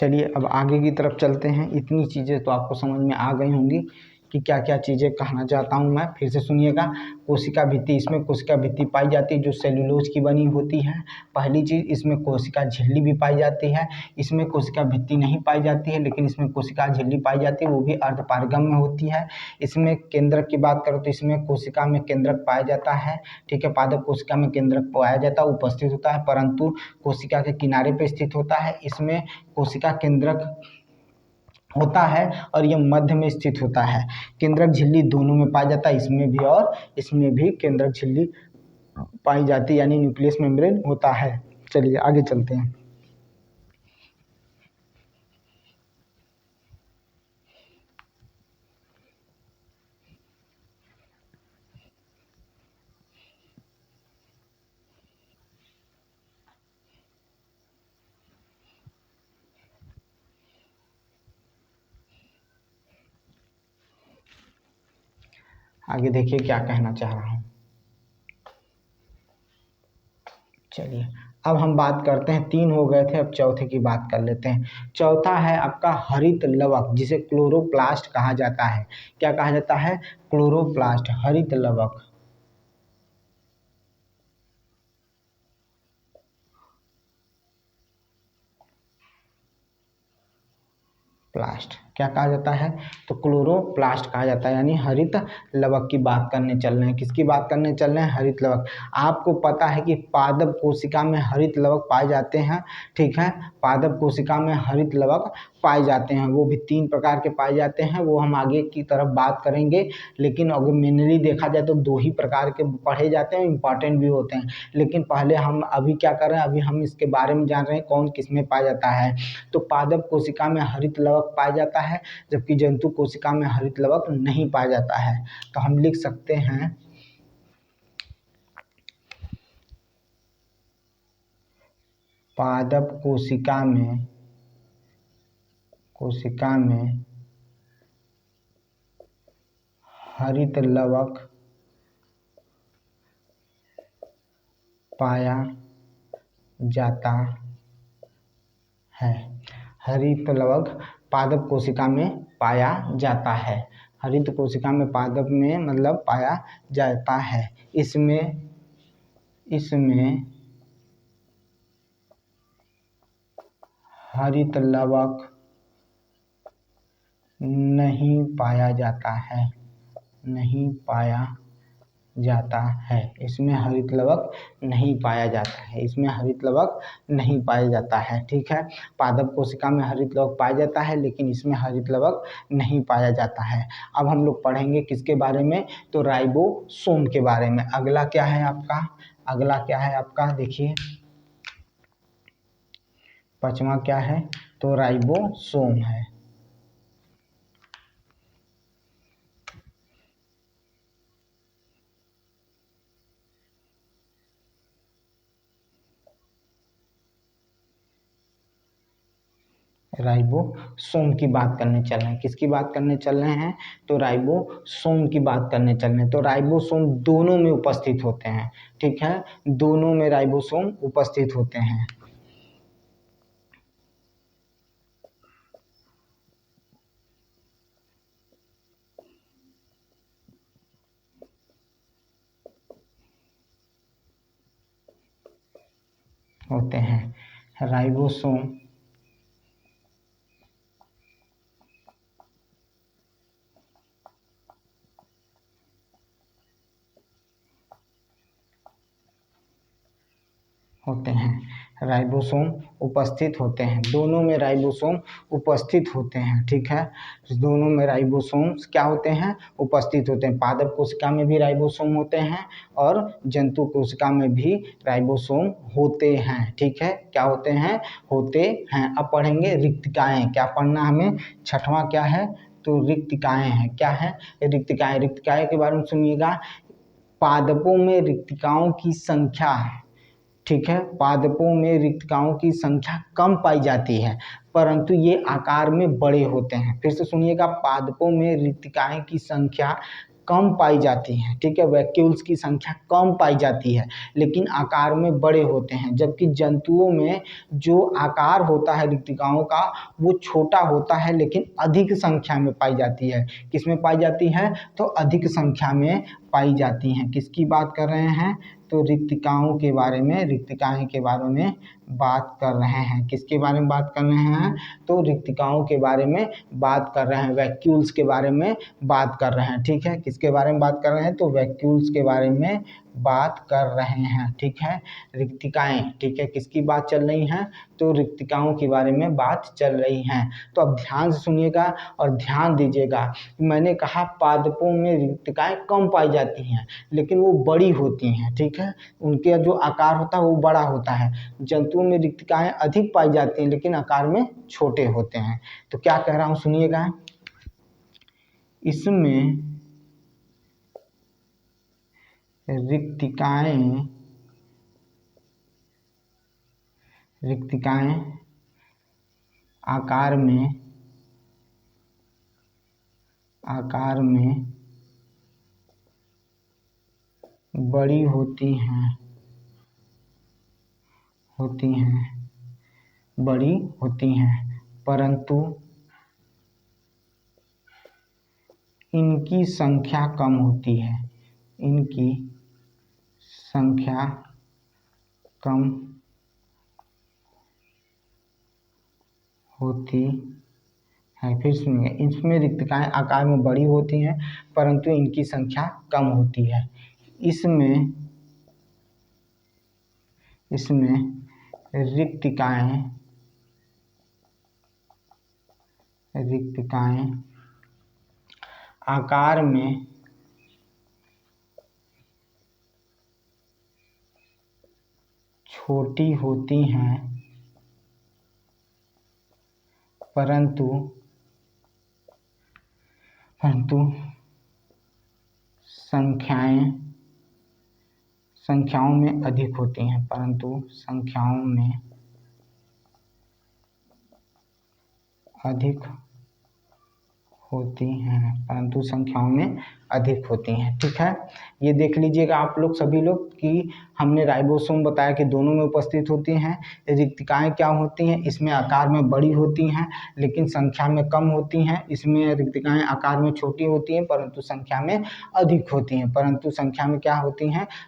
चलिए अब आगे की तरफ चलते हैं। इतनी चीज़ें तो आपको समझ में आ गई होंगी कि क्या क्या चीज़ें कहना चाहता हूँ मैं। फिर से सुनिएगा। कोशिका भित्ति, इसमें कोशिका भित्ति पाई जाती है जो सेल्यूलोज की बनी होती है। पहली चीज़, इसमें कोशिका झिल्ली भी पाई जाती है। इसमें कोशिका भित्ति नहीं पाई जाती है, लेकिन इसमें कोशिका झिल्ली पाई जाती है, वो भी अर्धपारगम्य होती है। इसमें केंद्रक की बात करो तो इसमें कोशिका में केंद्रक पाया जाता है। ठीक है, पादप कोशिका में केंद्रक पाया जाता है, उपस्थित होता है, परंतु कोशिका के किनारे पर स्थित होता है। इसमें कोशिका केंद्रक होता है और यह मध्य में स्थित होता है। केंद्रक झिल्ली दोनों में पाया जाता है, इसमें भी और इसमें भी केंद्रक झिल्ली पाई जाती है, यानी न्यूक्लियस मेम्ब्रेन होता है। चलिए आगे चलते हैं। आगे देखिए क्या कहना चाह रहा हूँ। चलिए अब हम बात करते हैं, 3 हो गए थे, अब चौथे की बात कर लेते हैं। चौथा है आपका हरित लवक, जिसे क्लोरोप्लास्ट कहा जाता है। क्या कहा जाता है? क्लोरोप्लास्ट, हरित लवक। प्लास्ट क्या कहा जाता है? तो क्लोरोप्लास्ट कहा जाता है, यानी हरित लवक की बात करने चल रहे हैं। किसकी बात करने चल रहे हैं? हरित लवक। आपको पता है कि पादप कोशिका में हरित लवक पाए जाते हैं। ठीक है, पादप कोशिका में हरित लवक पाए जाते हैं, वो भी 3 प्रकार के पाए जाते हैं, वो हम आगे की तरफ बात करेंगे। लेकिन अगर मेनली देखा जाए तो 2 ही प्रकार के पढ़े जाते हैं, इंपॉर्टेंट भी होते हैं। लेकिन पहले हम अभी क्या कर रहे हैं, अभी हम इसके बारे में जान रहे हैं कौन किस में पाया जाता है। तो पादप कोशिका में हरित लवक पाया जाता है, जबकि जंतु कोशिका में हरित लवक नहीं पाया जाता है। तो हम लिख सकते हैं पादप कोशिका में हरित लवक पाया जाता है। हरित लवक पादप कोशिका में पाया जाता है। हरित कोशिका में पादप में मतलब पाया जाता है। इसमें हरित लवक नहीं पाया जाता है, इसमें हरित लवक नहीं पाया जाता है, इसमें हरित लवक नहीं पाया जाता है। ठीक है, पादप कोशिका में हरित लवक पाया जाता है, लेकिन इसमें हरित लवक नहीं पाया जाता है। अब हम लोग पढ़ेंगे किसके बारे में? तो राइबोसोम के बारे में। अगला क्या है आपका? देखिए 5वां क्या है? तो राइबोसोम है। राइबोसोम की बात करने चल रहे हैं। किसकी बात करने चल रहे हैं? तो राइबोसोम की बात करने चल रहे हैं। तो राइबोसोम दोनों में उपस्थित होते हैं। ठीक है, दोनों में राइबोसोम उपस्थित होते हैं। राइबोसोम होते हैं, राइबोसोम उपस्थित होते हैं, दोनों में राइबोसोम उपस्थित होते हैं। ठीक है, दोनों में राइबोसोम्स क्या होते हैं? उपस्थित होते हैं। पादप कोशिका में भी राइबोसोम होते हैं और जंतु कोशिका में भी राइबोसोम होते हैं। ठीक है, क्या होते हैं? होते हैं। अब पढ़ेंगे रिक्तिकाएं। क्या पढ़ना हमें? 6वां क्या है? तो रिक्तिकाएं हैं। क्या है? रिक्तिकाएं के बारे में सुनिएगा। पादपों में रिक्तिकाओं की संख्या, ठीक है, पादपों में रिक्तिकाओं की संख्या कम पाई जाती है, परंतु ये आकार में बड़े होते हैं। फिर से सुनिएगा, पादपों में रिक्तिकाएं की संख्या कम पाई जाती हैं, ठीक है, वैक्यूल्स की संख्या कम पाई जाती है लेकिन आकार में बड़े होते हैं, जबकि जंतुओं में जो आकार होता है रिक्तिकाओं का वो छोटा होता है लेकिन अधिक संख्या में पाई जाती है। किसमें पाई जाती है? तो अधिक संख्या में पाई जाती हैं। किसकी बात कर रहे हैं? तो रिक्तिकाओं के बारे में, रिक्तिकाएं के बारे में बात कर रहे हैं। किसके बारे में बात कर रहे हैं? तो रिक्तिकाओं के बारे में बात कर रहे हैं, वैक्यूल्स के बारे में बात कर रहे हैं, ठीक है। किसके बारे में बात कर रहे हैं? तो वैक्यूल्स के बारे में बात कर रहे हैं, ठीक है। रिक्तिकाएं, ठीक है, किसकी बात चल रही है? तो रिक्तिकाओं के बारे में बात चल रही है। तो अब ध्यान से सुनिएगा और ध्यान दीजिएगा। मैंने कहा पादपों में रिक्तिकाएं कम पाई जाती हैं लेकिन वो बड़ी होती हैं, ठीक है, उनके जो आकार होता है वो बड़ा होता है। जंतुओं में रिक्तिकाएं अधिक पाई जाती हैं लेकिन आकार में छोटे होते हैं। तो क्या कह रहा हूँ सुनिएगा, इसमें रिक्तिकाएं आकार में बड़ी होती हैं, बड़ी होती हैं, परंतु इनकी संख्या कम होती है, इनकी संख्या कम होती है। फिर सुनिए, इसमें रिक्तिकाएं आकार में बड़ी होती हैं परंतु इनकी संख्या कम होती है। इसमें रिक्तिकाएं आकार में छोटी होती हैं परंतु संख्याओं में अधिक होती हैं, परंतु संख्याओं में अधिक होती हैं, ठीक है। ये देख लीजिएगा आप लोग सभी लोग कि हमने राइबोसोम बताया कि दोनों में उपस्थित होती हैं। रिक्तिकाएं क्या होती हैं? इसमें आकार में बड़ी होती हैं लेकिन संख्या में कम होती हैं। इसमें रिक्तिकाएं आकार में छोटी होती हैं परंतु संख्या में अधिक होती हैं,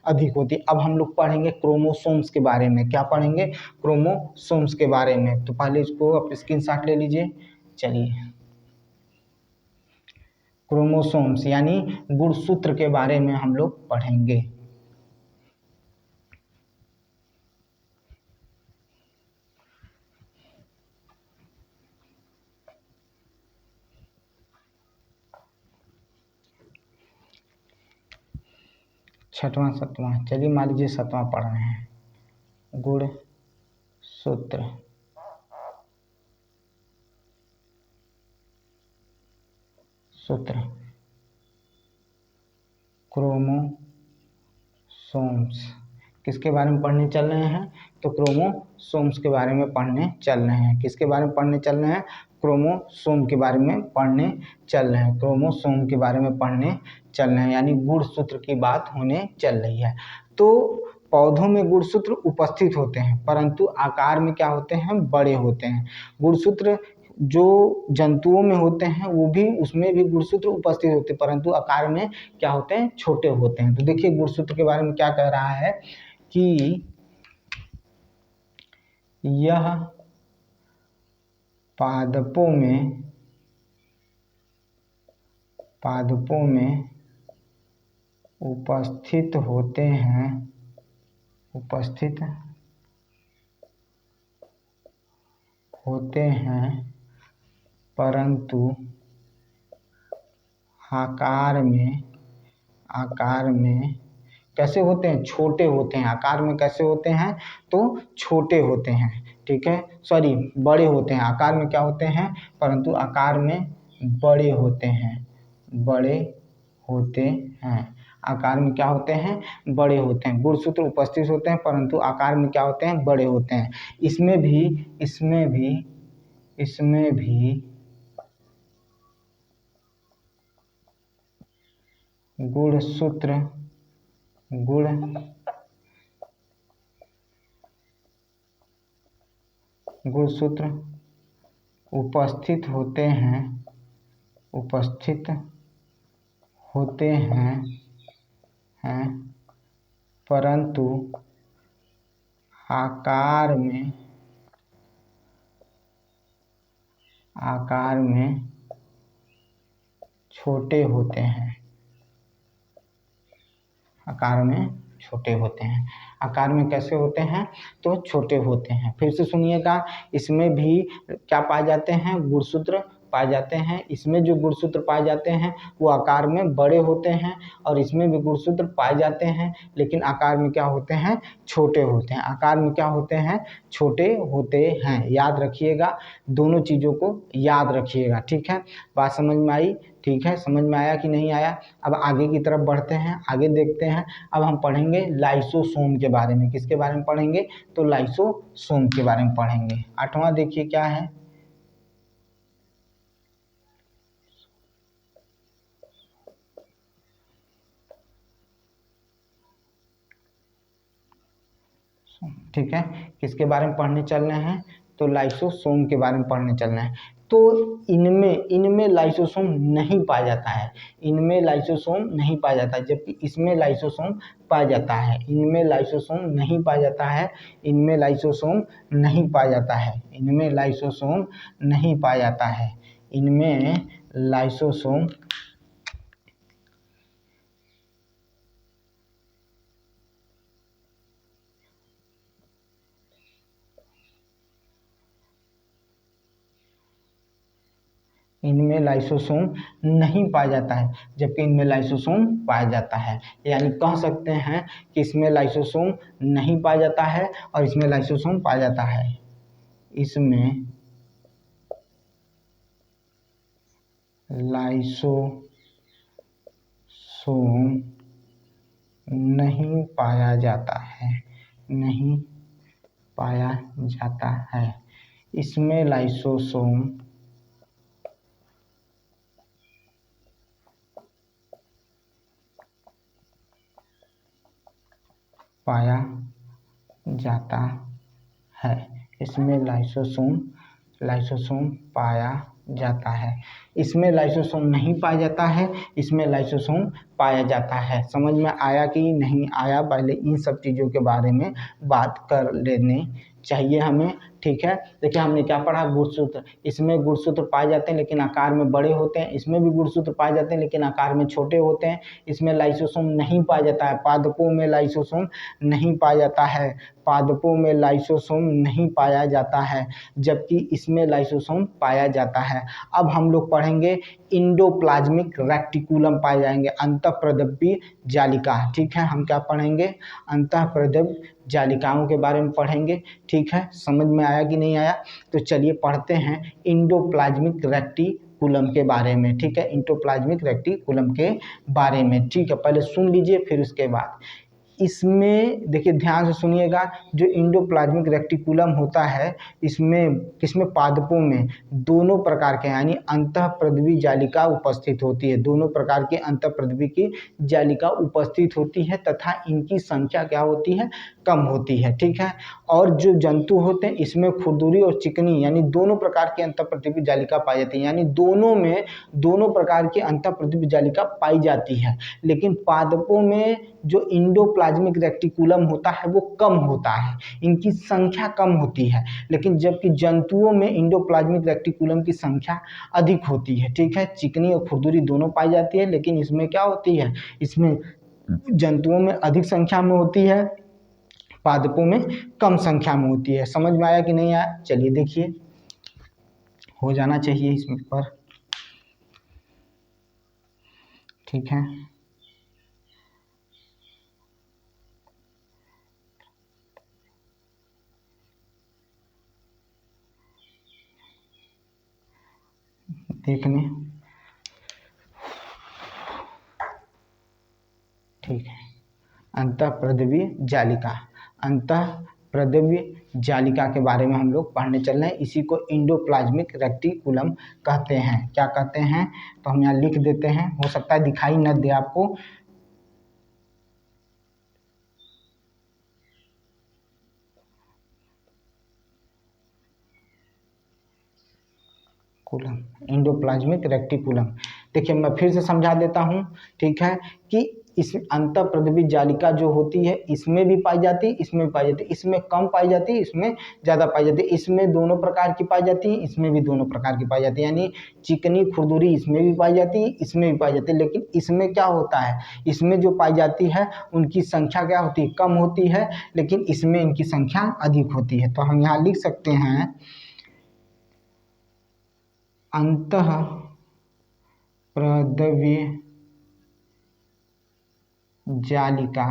अधिक होती। अब हम लोग पढ़ेंगे क्रोमोसोम्स के बारे में। क्या पढ़ेंगे? क्रोमोसोम्स के बारे में। तो पहले इसको आप स्क्रीनशॉट ले लीजिए। चलिए, क्रोमोसोम्स यानी गुणसूत्र के बारे में हम लोग पढ़ेंगे। छठवां सातवां, चलिए मान लीजिए सातवां पढ़ रहे हैं। गुणसूत्र, क्रोमोसोम्स किसके बारे में पढ़ने चल रहे हैं? तो क्रोमोसोम्स के बारे में पढ़ने चल रहे हैं। किसके बारे में पढ़ने चल रहे हैं? क्रोमोसोम के बारे में पढ़ने चल रहे हैं। क्रोमोसोम के बारे में पढ़ने चल रहे हैं यानी गुणसूत्र की बात होने चल रही है। तो पौधों में गुणसूत्र उपस्थित होते हैं परंतु आकार में क्या होते हैं? बड़े होते हैं। गुणसूत्र जो जंतुओं में होते हैं वो भी, उसमें भी गुणसूत्र उपस्थित होते हैं परंतु आकार में क्या होते हैं? छोटे होते हैं। तो देखिए गुणसूत्र के बारे में क्या कह रहा है कि यह पादपों में उपस्थित होते हैं परंतु आकार में कैसे होते हैं? छोटे होते हैं। आकार में कैसे होते हैं? तो छोटे होते हैं, ठीक है, सॉरी बड़े होते हैं। आकार में क्या होते हैं? परंतु आकार में बड़े होते हैं, आकार में क्या होते हैं? बड़े होते हैं। गुणसूत्र उपस्थित होते हैं परंतु आकार में क्या होते हैं? बड़े होते हैं। इसमें भी गुणसूत्र गुणसूत्र उपस्थित होते हैं परंतु आकार में छोटे होते हैं। आकार में कैसे होते हैं? तो छोटे होते हैं। फिर से सुनिएगा, इसमें भी क्या पाए जाते हैं? गुणसूत्र पाए जाते हैं। इसमें जो गुणसूत्र पाए जाते हैं वो आकार में बड़े होते हैं, और इसमें भी गुणसूत्र पाए जाते हैं लेकिन आकार में क्या होते हैं? छोटे होते हैं। आकार में क्या होते हैं? छोटे होते हैं। याद रखिएगा, दोनों चीज़ों को याद रखिएगा, ठीक है? बात समझ में आई? ठीक है, समझ में आया कि नहीं आया? अब आगे की तरफ बढ़ते हैं, आगे देखते हैं। अब हम पढ़ेंगे लाइसोसोम के बारे में। किसके बारे में पढ़ेंगे? तो लाइसोसोम के बारे में पढ़ेंगे। 8वां देखिए क्या है? ठीक है, किसके बारे में पढ़ने चल रहे हैं? तो लाइसोसोम के बारे में पढ़ने चल रहे हैं। तो इनमें लाइसोसोम नहीं पाया जाता है। इनमें लाइसोसोम नहीं पाया जाता है, जबकि इसमें लाइसोसोम पाया जाता है। इनमें लाइसोसोम नहीं पाया जाता है। इनमें लाइसोसोम नहीं पाया जाता है। इनमें लाइसोसोम नहीं पाया जाता है। इनमें लाइसोसोम इनमें लाइसोसोम नहीं पाया जाता है, जबकि इनमें लाइसोसोम पाया जाता है। यानी कह सकते हैं कि इसमें लाइसोसोम नहीं पाया जाता है और इसमें लाइसोसोम पाया जाता है। इसमें लाइसोसोम नहीं पाया जाता है। नहीं पाया जाता है। इसमें लाइसोसोम पाया जाता है। इसमें लाइसोसोम पाया जाता है। इसमें लाइसोसोम नहीं पाया जाता है, इसमें लाइसोसोम पाया जाता है। समझ में आया कि नहीं आया? पहले इन सब चीज़ों के बारे में बात कर लेनी चाहिए हमें, ठीक है? देखिए हमने क्या पढ़ा? गुणसूत्र। इसमें गुणसूत्र पाए जाते हैं लेकिन आकार में बड़े होते हैं। इसमें भी गुणसूत्र पाए जाते हैं लेकिन आकार में छोटे होते हैं। इसमें लाइसोसोम नहीं पाया जाता है। पादपों में लाइसोसोम नहीं पाया जाता है। पादपों में लाइसोसोम नहीं पाया जाता है, जबकि इसमें लाइसोसोम पाया जाता है। अब हम लोग पढ़ेंगे इंडोप्लाज्मिक रेक्टिकुलम पाए जाएंगे, अंतःप्रद्रव्य जालिका, ठीक है? हम क्या पढ़ेंगे? अंतःप्रद्रव्य जालिकाओं के बारे में पढ़ेंगे, ठीक है? समझ में आया कि नहीं आया? तो चलिए पढ़ते हैं इंडोप्लाज्मिक रेक्टिकुलम के बारे में, ठीक है? इंडोप्लाज्मिक रेक्टिकुलम के बारे में, ठीक है? पहले सुन लीजिए, फिर उसके बाद इसमें देखिए ध्यान से सुनिएगा। जो इंडोप्लाज्मिक रेक्टिकुलम होता है, इसमें पादपों में दोनों प्रकार के यानी अंतःप्रद्रवी जालिका उपस्थित होती है। दोनों प्रकार के अंतःप्रद्रवी की जालिका उपस्थित होती है तथा इनकी संख्या क्या होती है? कम होती है, ठीक है? और जो जंतु होते हैं इसमें खुरदुरी और चिकनी यानी दोनों प्रकार की अंतःप्रद्रवी जालिका पाई जाती है। यानी दोनों प्रकार की अंतःप्रद्रवी जालिका पाई जाती है। लेकिन पादपों में जो इंडोप्लाज्मिक रेक्टिकुलम होता है वो कम होता है, इनकी संख्या कम होती है। लेकिन जबकि जंतुओं में इंडोप्लाज्मिक रेक्टिकुलम की संख्या अधिक होती है, ठीक है? चिकनी और खुरदुरी दोनों पाई जाती है, लेकिन इसमें क्या होती है? इसमें जंतुओं में अधिक संख्या में होती है, पादपों में कम संख्या में होती है। समझ में आया कि नहीं आया? चलिए देखिए, हो जाना चाहिए इसमें पर, ठीक है? देखने, ठीक है? अंतःप्रद्रवी जालिका, अंतः प्रद्रव्य जालिका के बारे में हम लोग पढ़ने चल रहे हैं। इसी को इंडोप्लाज्मिक रेटिकुलम कहते हैं। क्या कहते हैं? तो हम यहाँ लिख देते हैं, हो सकता है दिखाई न दे आपको। Endoplasmic reticulum. देखिए मैं फिर से समझा देता हूँ, ठीक है, कि इस अंतःप्रद्रव्य जालिका जो होती है इसमें भी पाई जाती है, इसमें भी पाई जाती है, इसमें कम पाई जाती है, इसमें ज़्यादा पाई जाती है, इसमें दोनों प्रकार की पाई जाती है, इसमें भी दोनों प्रकार की पाई जाती है, यानी चिकनी खुरदुरी इसमें भी पाई जाती है, इसमें भी पाई जाती है। लेकिन इसमें क्या होता है, इसमें जो पाई जाती है उनकी संख्या क्या होती है, कम होती है, लेकिन इसमें इनकी संख्या अधिक होती है। तो हम यहाँ लिख सकते हैं अंतः प्रद्रव्य जालिका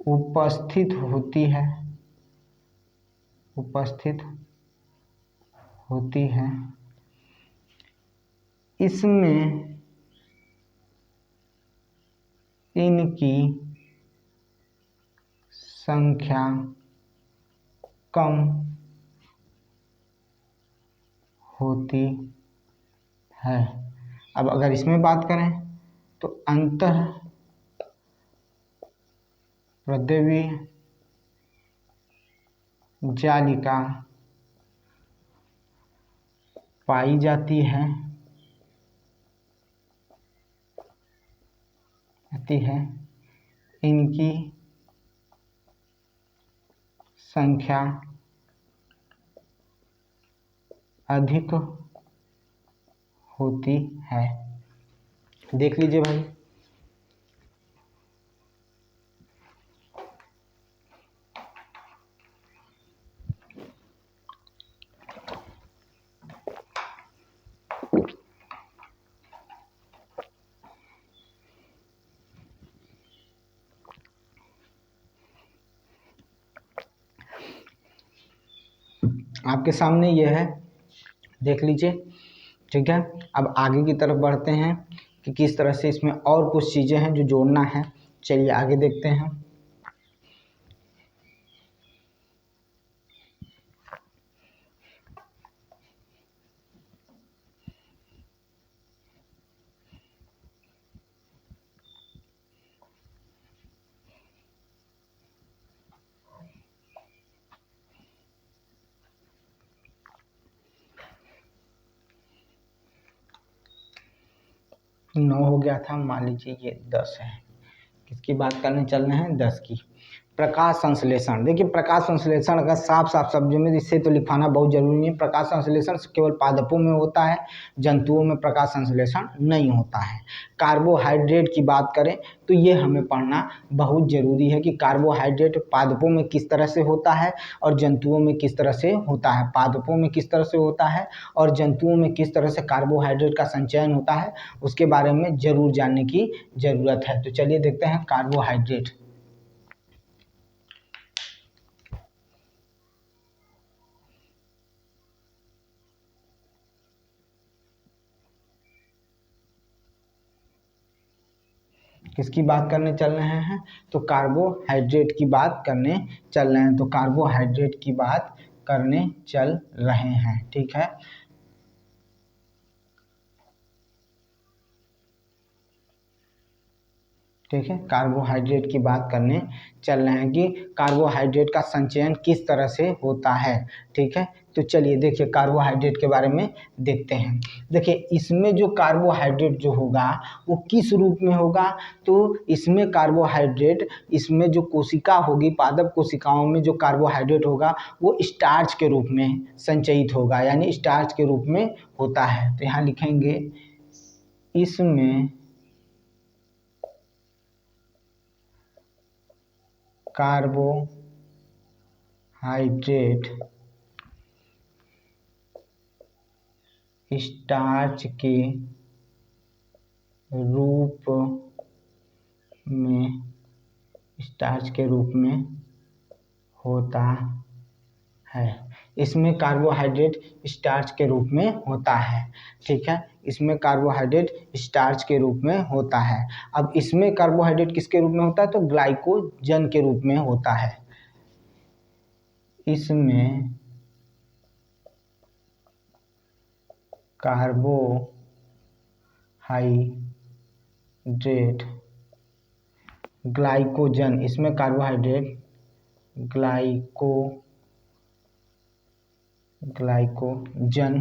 उपस्थित होती है इसमें इनकी संख्या कम होती है। अब अगर इसमें बात करें तो अंतः प्रद्रव्य जालिका पाई जाती है इनकी संख्या अधिक होती है। देख लीजिए भाई, आपके सामने ये है, देख लीजिए, ठीक है। अब आगे की तरफ बढ़ते हैं कि किस तरह से इसमें और कुछ चीज़ें हैं जो जोड़ना है। चलिए आगे देखते हैं। नौ हो गया था, मान लीजिए ये 10 है। किसकी बात करने चल रहे हैं? 10 की। प्रकाश संश्लेषण। देखिए प्रकाश संश्लेषण अगर साफ साफ शब्दों में इससे तो लिखाना बहुत जरूरी नहीं है। प्रकाश संश्लेषण केवल पादपों में होता है, जंतुओं में प्रकाश संश्लेषण नहीं होता है। कार्बोहाइड्रेट की बात करें तो ये हमें पढ़ना बहुत ज़रूरी है कि कार्बोहाइड्रेट पादपों में किस तरह से होता है और जंतुओं में किस तरह से होता है। पादपों में किस तरह से होता है और जंतुओं में किस तरह से कार्बोहाइड्रेट का संचयन होता है, उसके बारे में ज़रूर जानने की ज़रूरत है। तो चलिए देखते हैं कार्बोहाइड्रेट। किसकी बात करने चल रहे हैं? तो कार्बोहाइड्रेट की बात करने चल रहे हैं। तो कार्बोहाइड्रेट की बात करने चल रहे हैं, ठीक है। ठीक है, कार्बोहाइड्रेट की बात करने चल रहे हैं कि कार्बोहाइड्रेट का संचयन किस तरह से होता है, ठीक है। तो चलिए देखिए कार्बोहाइड्रेट के बारे में देखते हैं। देखिए इसमें जो कार्बोहाइड्रेट जो होगा वो किस रूप में होगा? तो इसमें कार्बोहाइड्रेट, इसमें जो कोशिका होगी, पादप कोशिकाओं में जो कार्बोहाइड्रेट होगा वो स्टार्च के रूप में संचयित होगा, यानी स्टार्च के रूप में होता है। तो यहाँ लिखेंगे इसमें कार्बोहाइड्रेट स्टार्च के रूप में होता है। इसमें कार्बोहाइड्रेट स्टार्च के रूप में होता है, ठीक है, इसमें कार्बोहाइड्रेट स्टार्च के रूप में होता है। अब इसमें कार्बोहाइड्रेट किसके रूप में होता है, तो ग्लाइकोजन के रूप में होता है। इसमें कार्बोहाइड्रेट ग्लाइकोजन, इसमें कार्बोहाइड्रेट ग्लाइकोजन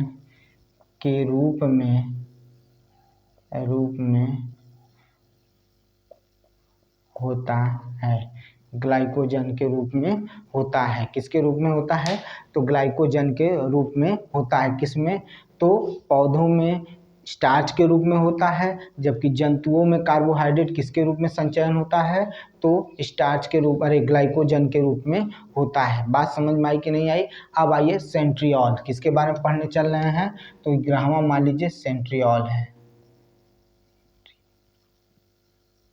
के रूप में होता है, ग्लाइकोजन के रूप में होता है। किसके रूप में होता है, तो ग्लाइकोजन के रूप में होता है। किसमें, तो पौधों में स्टार्च के रूप में होता है, जबकि जंतुओं में कार्बोहाइड्रेट किसके रूप में संचयन होता है, तो स्टार्च के रूप ग्लाइकोजन के रूप में होता है। बात समझ में आई कि नहीं आई। अब आइए सेंट्रियोल, किसके बारे में पढ़ने चल रहे हैं, तो ग्रामा मान लीजिए सेंट्रियोल है,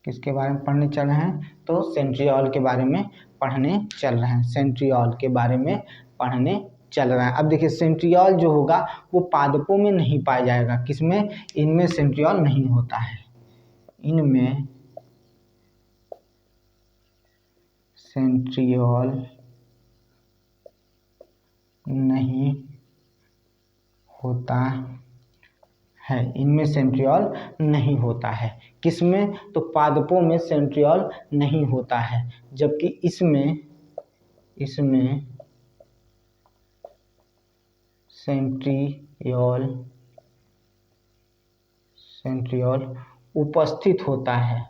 किसके बारे में पढ़ने चल रहे हैं, तो सेंट्रियोल के बारे में पढ़ने चल रहे हैं, सेंट्रियोल के बारे में पढ़ने चल रहा है। अब देखिए सेंट्रियोल जो होगा वो पादपों में नहीं पाया जाएगा, किसमें, इनमें सेंट्रियोल नहीं होता है, इनमें सेंट्रियोल नहीं होता है, इनमें सेंट्रियोल नहीं होता है। किसमें, तो पादपों में सेंट्रियोल नहीं होता है, जबकि इसमें सेंट्रियोल उपस्थित होता है,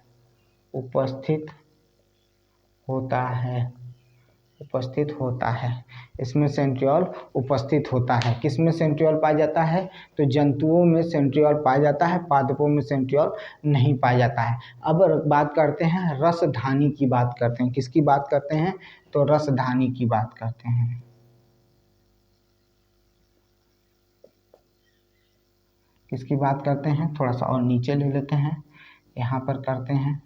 इसमें सेंट्रियोल उपस्थित होता है। किसमें सेंट्रियोल पाया जाता है, तो जंतुओं में सेंट्रियोल पाया जाता है, पादपों में सेंट्रियोल नहीं पाया जाता है। अब बात करते हैं रसधानी की बात करते हैं, किसकी बात करते हैं, तो रसधानी की बात करते हैं। किसकी बात करते हैं, थोड़ा सा और नीचे ले लेते हैं, यहाँ पर करते हैं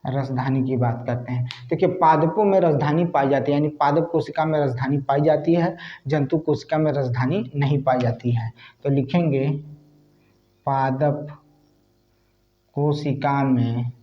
रसधानी की बात करते हैं। देखिए पादपों में रसधानी पाई जाती है, यानी पादप कोशिका में रसधानी पाई जाती है, जंतु कोशिका में रसधानी नहीं पाई जाती है। तो लिखेंगे पादप कोशिका में रसधानी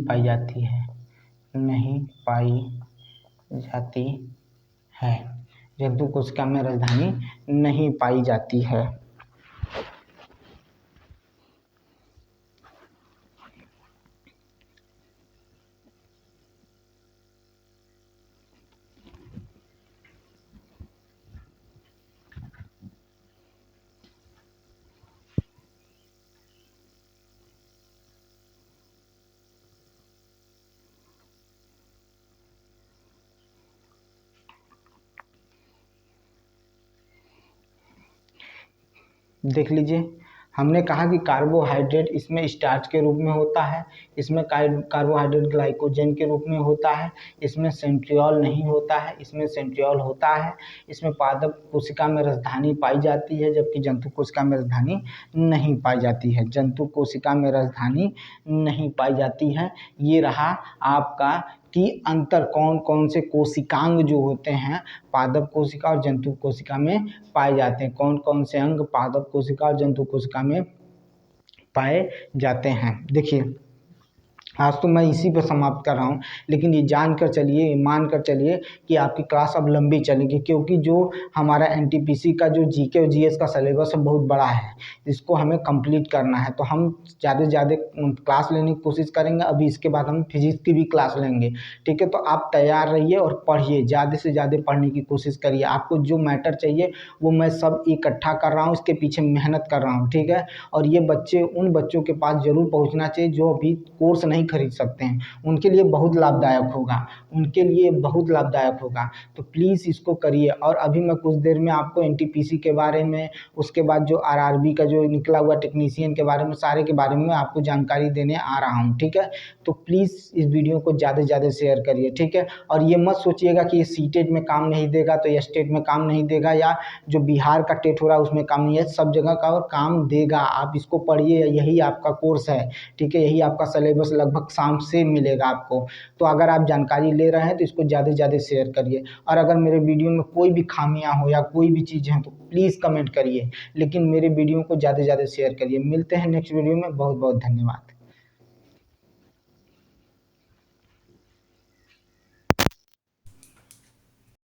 पाई जाती है। जंतु कोशिका में धानी नहीं पाई जाती है, जंतु कोशिका में रसधानी नहीं पाई जाती है। देख लीजिए, हमने कहा कि कार्बोहाइड्रेट इसमें स्टार्च के रूप में होता है, इसमें कार्बोहाइड्रेट ग्लाइकोजन के रूप में होता है, इसमें सेंट्रियोल नहीं होता है, इसमें सेंट्रियोल होता है, इसमें पादप कोशिका में रसधानी पाई जाती है, जबकि जंतु कोशिका में रसधानी नहीं पाई जाती है, जंतु कोशिका में रसधानी नहीं पाई जाती है। ये रहा आपका कि अंतर कौन कौन से कोशिकांग जो होते हैं पादप कोशिका और जंतु कोशिका में पाए जाते हैं, कौन कौन से अंग पादप कोशिका और जंतु कोशिका में पाए जाते हैं। देखिए आज तो मैं इसी पर समाप्त कर रहा हूँ, लेकिन ये जानकर चलिए, मान कर चलिए कि आपकी क्लास अब लंबी चलेगी, क्योंकि जो हमारा एनटीपीसी का जो जीके और जीएस का सिलेबस है बहुत बड़ा है, इसको हमें कंप्लीट करना है। तो हम ज़्यादा से ज़्यादा क्लास लेने की कोशिश करेंगे। अभी इसके बाद हम फिजिक्स की भी क्लास लेंगे, ठीक है। तो आप तैयार रहिए और पढ़िए, ज़्यादा से ज़्यादा पढ़ने की कोशिश करिए। आपको जो मैटर चाहिए वो मैं सब इकट्ठा कर रहा हूँ, इसके पीछे मेहनत कर रहा हूँ, ठीक है। और ये बच्चे उन बच्चों के पास ज़रूर पहुँचना चाहिए जो अभी कोर्स नहीं खरीद सकते हैं, उनके लिए बहुत लाभदायक होगा, उनके लिए बहुत लाभदायक होगा। तो प्लीज़ इसको करिए। और अभी मैं कुछ देर में आपको एनटीपीसी के बारे में, उसके बाद जो आरआरबी का जो निकला हुआ टेक्नीशियन के बारे में, सारे के बारे में आपको जानकारी देने आ रहा हूँ, ठीक है। तो प्लीज़ इस वीडियो को ज़्यादा से ज़्यादा शेयर करिए, ठीक है। और ये मत सोचिएगा कि ये सीटेट में काम नहीं देगा तो ये स्टेट में काम नहीं देगा, या जो बिहार का टेट हो रहा है उसमें काम नहीं है, सब जगह का और काम देगा। आप इसको पढ़िए, यही आपका कोर्स है, ठीक है, यही आपका सिलेबस लगभग शाम से मिलेगा आपको। तो अगर आप जानकारी ले रहे हैं तो इसको ज़्यादा से ज़्यादा शेयर करिए। और अगर मेरे वीडियो में कोई भी खामियां हो या कोई भी चीज़ है तो प्लीज़ कमेंट करिए, लेकिन मेरे वीडियो को ज़्यादा से ज़्यादा शेयर करिए। मिलते हैं नेक्स्ट वीडियो में। बहुत बहुत धन्यवाद।